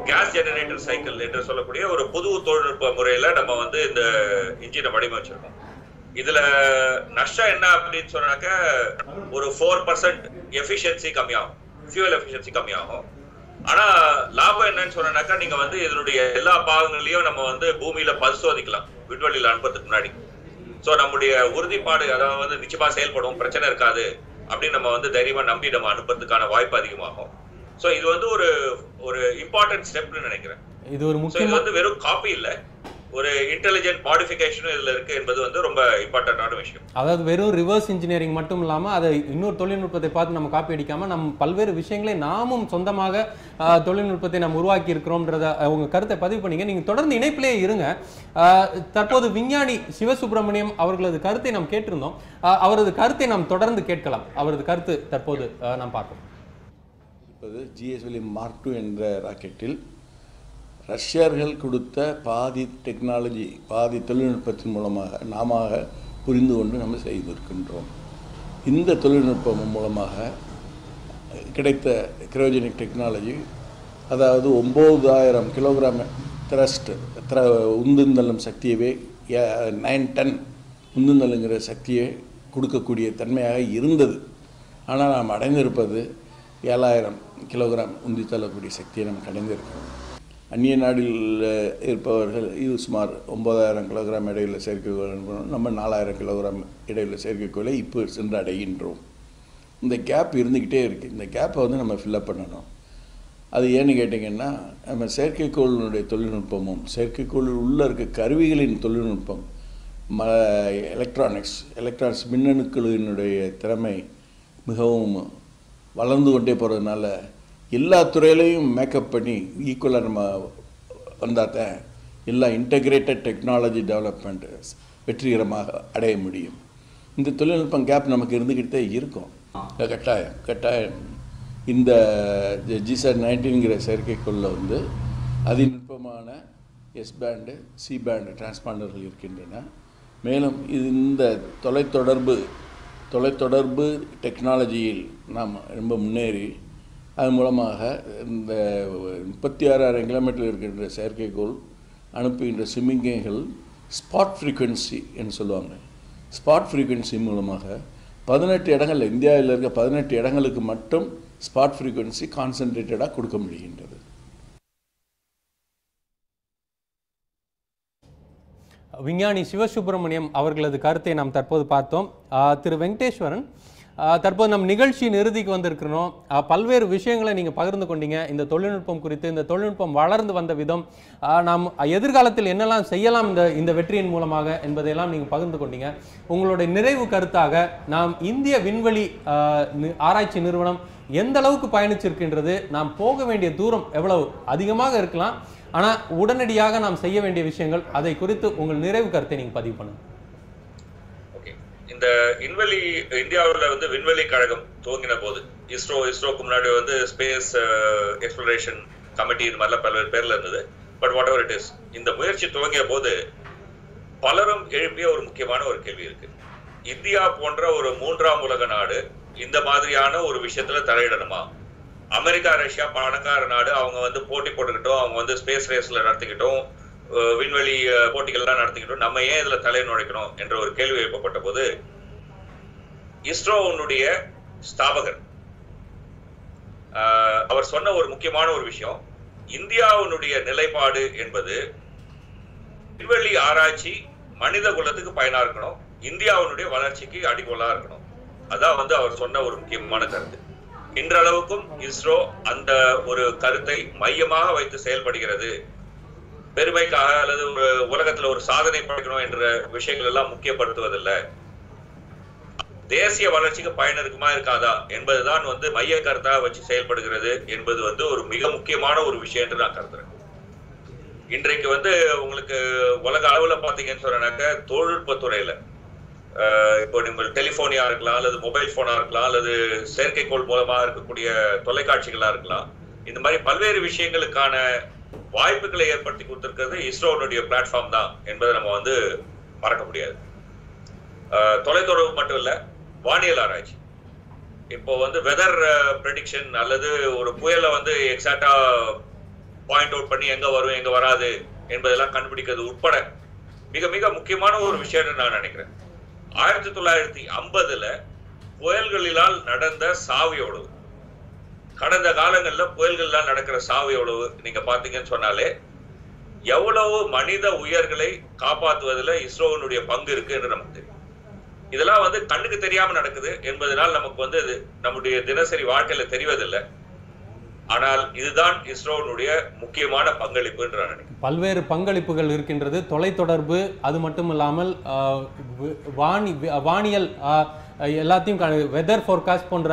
கேஸ் ஜெனரேட்டர் சைக்கிள் என்று சொல்லக்கூடிய ஒரு புது தொழில்நுட்ப முறையில நம்ம வந்து இந்த இன்ஜினை வடிவமைச்சிருக்கோம். இதுல நஷ்டம் என்ன அப்படின்னு சொன்னாக்க ஒரு 4% எஃபிஷியன்சி கம்மியாகும், ஃபியூவல் எஃபிஷியன்சி கம்மியாகும். ஆனா லாபம் என்னன்னு சொன்னாக்கா நீங்க வந்து இதனுடைய எல்லா பாகங்களையும் நம்ம வந்து பூமியில பரிசோதிக்கலாம் விண்வெளியில அனுப்புறதுக்கு முன்னாடி. ஸோ நம்முடைய உறுதிப்பாடு அதாவது வந்து நிச்சயமா செயல்படும், பிரச்சனை இருக்காது அப்படின்னு நம்ம வந்து தைரியமா நம்பி நம்ம அனுப்புறதுக்கான வாய்ப்பு அதிகமாகும். ஸோ இது வந்து ஒரு இம்பார்ட்டன்ட் ஸ்டெப்னு நினைக்கிறேன். இது ஒரு இது வந்து வெறும் காப்பி இல்ல, ஒரு இன்டெலிஜென்ட் மாடிஃபிகேஷனும் இதுல இருக்கு என்பது வந்து ரொம்ப இம்பார்ட்டன்டான விஷயம். அதாவது வெறும் ரிவர்ஸ் இன்ஜினியரிங் மட்டும் இல்லாமல் அதை இன்னொரு தொழில்நுட்பத்தை பார்த்து நம்ம காப்பி அடிக்காமல் நம்ம பல்வேறு விஷயங்களை நாமும் சொந்தமாக தொழில்நுட்பத்தை நம்ம உருவாக்கி இருக்கிறோம்ன்றத உங்க கருத்தை பதிவு பண்ணீங்க. நீங்கள் தொடர்ந்து இணைப்பிலே இருங்க. தற்போது விஞ்ஞானி சிவசுப்பிரமணியம் அவர்களது கருத்தை நாம் கேட்டிருந்தோம். அவரது கருத்தை நாம் தொடர்ந்து கேட்கலாம். அவரது கருத்து தற்போது நாம் பார்ப்போம். இப்போது GSLV Mark II என்ற ராக்கெட்டில் ரஷ்யர்கள் கொடுத்த பாதி டெக்னாலஜி, பாதி தொழில்நுட்பத்தின் மூலமாக நாம புரிந்து கொண்டு நம்ம செய்திருக்கின்றோம். இந்த தொழில்நுட்பம் மூலமாக கிடைத்த கிரையோஜெனிக் டெக்னாலஜி, அதாவது 9000 கிலோகிராம் த்ரஸ்ட் உந்துந்தள்ளும் சக்தியவே 9 டன் உந்துந்தள்ளுங்கிற சக்தியை கொடுக்கக்கூடிய தன்மையாக இருந்தது. ஆனால் நாம் அடைந்திருப்பது 7000 கிலோகிராம் உந்தி தள்ளக்கூடிய சக்தியை நமக்கு அடைந்திருக்கிறோம். அந்நிய நாடில் இருப்பவர்கள் இது சுமார் 9000 கிலோகிராம் இடையுள்ள செயற்கைக்கோள் அனுப்பணும். நம்ம 4000 கிலோகிராம் இடையுள்ள செயற்கைக்கோளை இப்போ சென்று அடைகின்றோம். இந்த கேப் இருந்துக்கிட்டே இருக்குது. இந்த கேப்பை வந்து நம்ம ஃபில்லப் பண்ணணும். அது ஏன்னு கேட்டிங்கன்னா, நம்ம செயற்கைக்கோளினுடைய தொழில்நுட்பமும் செயற்கைக்கோளில் உள்ளே இருக்க கருவிகளின் தொழில்நுட்பம், எலக்ட்ரானிக்ஸ் மின்னணுக்களினுடைய திறமை மிகவும் வளர்ந்து கொண்டே போகிறதுனால எல்லா துறையிலையும் மேக்கப் பண்ணி ஈக்குவலாக நம்ம வந்தால் தான் எல்லா இன்டகிரேட்டட் டெக்னாலஜி டெவலப்மெண்ட் வெற்றிகரமாக அடைய முடியும். இந்த தொழில்நுட்பம் கேப் நமக்கு இருந்துக்கிட்டே இருக்கும். கட்டாயம் இந்த GSAT-19ங்கிற செயற்கைக்கோளில் வந்து அதிநுட்பமான S பேண்டு C பேண்டு டிரான்ஸ்பாண்டர்கள் இருக்கின்றன. மேலும் இந்த தொலைத்தொடர்பு டெக்னாலஜியில் நாம் ரொம்ப முன்னேறி அதன் மூலமாக இந்த 36,000 கிலோமீட்டர் இருக்கின்ற செயற்கைக்கோள் அனுப்புகின்ற சிமிங்கைகள் ஸ்பாட் ஃப்ரீக்வன்சி என்று சொல்லுவாங்க. ஸ்பாட் ஃப்ரீக்வன்சி மூலமாக 18 இடங்கள், இந்தியாவில் இருக்க 18 இடங்களுக்கு மட்டும் ஸ்பாட் ஃப்ரீக்வன்சி கான்சன்ட்ரேட்டடாக கொடுக்க முடிகின்றது. விஞ்ஞானி சிவசுப்பிரமணியம் அவர்களது கருத்தை நாம் தற்போது பார்த்தோம். திரு வெங்கடேஸ்வரன், தற்போது நம் நிகழ்ச்சியின் இறுதிக்கு வந்திருக்கிறோம். பல்வேறு விஷயங்களை நீங்கள் பகிர்ந்து கொண்டீங்க. இந்த தொழில்நுட்பம் குறித்து, இந்த தொழில்நுட்பம் வளர்ந்து வந்த விதம், நாம் எதிர்காலத்தில் என்னெல்லாம் செய்யலாம் இந்த வெற்றியின் மூலமாக என்பதையெல்லாம் நீங்கள் பகிர்ந்து கொண்டீங்க. உங்களுடைய நிறைவு கருத்தாக நாம் இந்திய விண்வெளி ஆராய்ச்சி நிறுவனம் எந்த அளவுக்கு பயணிச்சிருக்கின்றது, நாம் போக வேண்டிய தூரம் எவ்வளவு அதிகமாக இருக்கலாம், ஆனால் உடனடியாக நாம் செய்ய வேண்டிய விஷயங்கள், அதை குறித்து உங்கள் நிறைவு கருத்தை நீங்கள் பதிவு பண்ணுங்க. இந்த இந்தியாவில் வந்து விண்வெளி கழகம் துவங்கின போது இஸ்ரோக்கு முன்னாடி வந்து ஸ்பேஸ் எக்ஸ்ப்ளோரேஷன் கமிட்டி இது மாதிரிலாம் பல்வேறு பேர்ல இருந்தது. But what ever it is, இந்த முயற்சி துவங்கிய போது பலரும் எழுப்பிய ஒரு முக்கியமான ஒரு கேள்வி இருக்கு. இந்தியா போன்ற ஒரு 3ஆம் உலக நாடு இந்த மாதிரியான ஒரு விஷயத்துல தலையிடணுமா? அமெரிக்கா, ரஷ்யா பணக்கார நாடு, அவங்க வந்து போட்டி போட்டுக்கிட்டோம், அவங்க வந்து ஸ்பேஸ் ரேஸ்ல நடத்திக்கிட்டோம், விண்வெளி போட்டிகள்லாம் நடத்திக்கிட்டோம், நம்ம ஏன் இதுல தலை நுழைக்கணும் என்ற ஒரு கேள்வி எழுப்பப்பட்ட போது இஸ்ரோனுடைய ஸ்தாபகர் அவர் சொன்ன ஒரு முக்கியமான ஒரு விஷயம், இந்தியாவுடைய நிலைப்பாடு என்பது விண்வெளி ஆராய்ச்சி மனித குலத்துக்கு பயனா இருக்கணும், இந்தியாவுடைய வளர்ச்சிக்கு அடிகோலா இருக்கணும். அதான் வந்து அவர் சொன்ன ஒரு முக்கியமான கருத்து. இன்றளவுக்கும் இஸ்ரோ அந்த ஒரு கருத்தை மையமாக வைத்து செயல்படுகிறது. பெருமைக்காக அல்லது ஒரு உலகத்துல ஒரு சாதனை படைக்கணும் என்ற விஷயங்கள் எல்லாம் முக்கியப்படுத்துவதில்லை, தேசிய வளர்ச்சிக்கு பயன் இருக்குமா இருக்காதா என்பதுதான் வந்து மைய கருத்தாக வச்சு செயல்படுகிறது என்பது வந்து ஒரு மிக முக்கியமான ஒரு விஷயம் என்று நான் கருதுறேன். இன்றைக்கு வந்து உங்களுக்கு உலக அளவுல பாத்தீங்கன்னு சொன்னாக்க தொழில்நுட்பத்துறையில இப்போ நீங்கள் டெலிபோனியா இருக்கலாம், அல்லது மொபைல் போனா இருக்கலாம், அல்லது செயற்கைக்கோள் மூலமா இருக்கக்கூடிய தொலைக்காட்சிகளா இருக்கலாம், இந்த மாதிரி பல்வேறு விஷயங்களுக்கான வாய்ப்புகளை ஏற்படுத்தி கொடுத்திருக்கிறது இஸ்ரோனுடைய பிளாட்ஃபார்ம் தான் என்பதை நம்ம வந்து மறக்க முடியாது. தொலைத்தொடர்பு மட்டும் இல்ல, வானியல் ஆராய்ச்சி. இப்போ வந்து வெதர் ப்ரெடிக்ஷன் அல்லது ஒரு புயலை வந்து எக்ஸாக்டா பாயிண்ட் அவுட் பண்ணி எங்க வரும் எங்க வராது என்பதெல்லாம் கண்டுபிடிக்கிறது உட்பட மிக மிக முக்கியமான ஒரு விஷயம்னு நான் நினைக்கிறேன். 1950 புயல்களினால் நடந்த சாவு எவ்வளவு, கடந்த காலங்களில் புயல்களால் நடக்கிற சாவு எவ்வளவு நீங்க பாத்தீங்கன்னு சொன்னாலே எவ்வளவு மனித உயிர்களை காப்பாற்றுவதில் இஸ்ரோனுடைய பங்கு இருக்கு என்று நமக்கு தெரியும். இதெல்லாம் வந்து கண்ணுக்கு தெரியாம நடக்குது என்பதனால் நமக்கு வந்து இது நம்முடைய தினசரி வாழ்க்கையில தெரிவதில்லை. ஆனால் இதுதான் இஸ்ரோனுடைய முக்கியமான பங்களிப்பு என்று நான் நினைக்கிறேன். பல்வேறு பங்களிப்புகள் இருக்கின்றது. தொலைத்தொடர்பு, அது மட்டும் இல்லாமல் வானியல் எல்லாத்தையும் வெதர் ஃபோர்காஸ்ட் போன்ற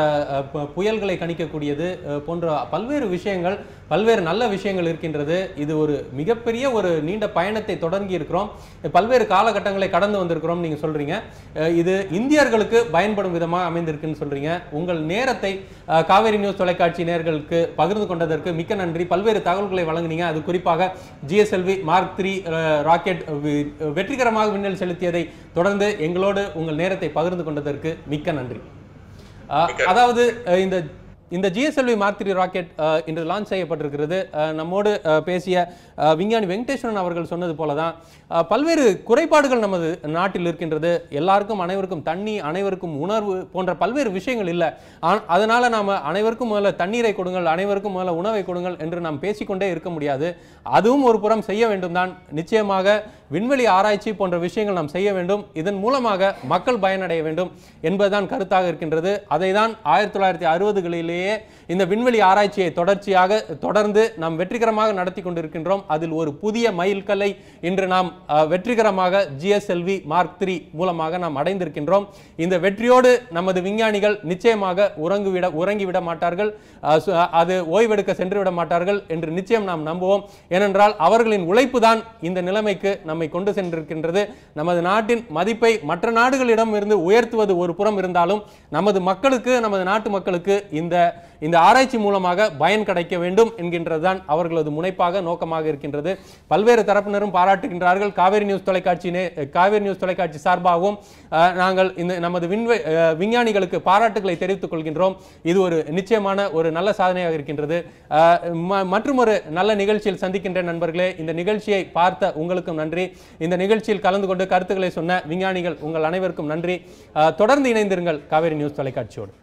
புயல்களை கணிக்கக்கூடியது போன்ற பல்வேறு விஷயங்கள், பல்வேறு நல்ல விஷயங்கள் இருக்கின்றது. இது ஒரு மிகப்பெரிய ஒரு நீண்ட பயணத்தை தொடங்கி இருக்கிறோம், பல்வேறு காலகட்டங்களை கடந்து வந்திருக்கிறோம் நீங்க சொல்றீங்க. இது இந்தியர்களுக்கு பயன்படும் விதமாக அமைந்திருக்குன்னு சொல்றீங்க. உங்கள் நேரத்தை காவேரி நியூஸ் தொலைக்காட்சி நேயர்களுக்கு பகிர்ந்து கொண்டதற்கு மிக்க நன்றி. பல்வேறு தகவல்களை வழங்கினீங்க. அது குறிப்பாக GSLV Mark 3 ராக்கெட் வெற்றிகரமாக விண்ணில் செலுத்தியதை தொடர்ந்து எங்களோடு உங்கள் நேரத்தை பகிர்ந்து கொண்டதற்கு மிக்க நன்றி. அதாவது இந்த GSLV Mark 3 ராக்கெட் இன்று லான்ச் செய்யப்பட்டிருக்கிறது. நம்மோடு பேசிய விஞ்ஞானி வெங்கடேஸ்வரன் அவர்கள் சொன்னது போலதான் பல்வேறு குறைபாடுகள் நமது நாட்டில் இருக்கின்றது. எல்லாருக்கும் அனைவருக்கும் தண்ணி, அனைவருக்கும் உணர்வு போன்ற பல்வேறு விஷயங்கள் இல்லை. அதனால நாம அனைவருக்கும் முதல்ல தண்ணீரை கொடுங்கள், அனைவருக்கும் முதல்ல உணவை கொடுங்கள் என்று நாம் பேசிக்கொண்டே இருக்க முடியாது. அதுவும் ஒரு புறம் செய்ய வேண்டும் தான். நிச்சயமாக விண்வெளி ஆராய்ச்சி போன்ற விஷயங்கள் நாம் செய்ய வேண்டும். இதன் மூலமாக மக்கள் பயனடைய வேண்டும் என்பதுதான் கருத்தாக இருக்கின்றது. அதை தான் 1960களிலேயே இந்த விண்வெளி ஆராய்ச்சியை தொடர்ந்து நாம் வெற்றிகரமாக நடத்தி கொண்டிருக்கின்றோம். அதில் ஒரு புதிய மைல்கல்லை இன்று நாம் வெற்றிகரமாக GSLV Mark 3 மூலமாக நாம் அடைந்திருக்கின்றோம். இந்த வெற்றியோடு நமது விஞ்ஞானிகள் நிச்சயமாக உறங்கிவிட மாட்டார்கள், அது ஓய்வெடுக்க சென்றுவிட மாட்டார்கள் என்று நிச்சயம் நாம் நம்புவோம். ஏனென்றால் அவர்களின் உழைப்பு தான் இந்த நிலைமைக்கு நம்மை கொண்டு சென்றிருக்கின்றது. நமது நாட்டின் மதிப்பை மற்ற நாடுகளிடம் இருந்து உயர்த்துவது ஒரு புறம் இருந்தாலும் நமது மக்களுக்கு, நமது நாட்டு மக்களுக்கு இந்த ஆராய்ச்சி மூலமாக பயன் கிடைக்க வேண்டும் என்கின்றதுதான் அவர்களது முனைப்பாக, நோக்கமாக இருக்கின்றது. பல்வேறு தரப்பினரும் பாராட்டுகின்றார்கள். காவேரி நியூஸ் தொலைக்காட்சி சார்பாகவும் நாங்கள் இந்த நமது விஞ்ஞானிகளுக்கு பாராட்டுகளை தெரிவித்துக் கொள்கின்றோம். இது ஒரு நிச்சயமான ஒரு நல்ல சாதனையாக இருக்கின்றது. மற்றும் ஒரு நல்ல நிகழ்ச்சியில் சந்திக்கின்ற நண்பர்களே, இந்த நிகழ்ச்சியை பார்த்த உங்களுக்கும் நன்றி. இந்த நிகழ்ச்சியில் கலந்து கொண்டு கருத்துக்களை சொன்ன விஞ்ஞானிகள் உங்கள் அனைவருக்கும் நன்றி. தொடர்ந்து இணைந்திருங்கள் காவேரி நியூஸ் தொலைக்காட்சியோடு.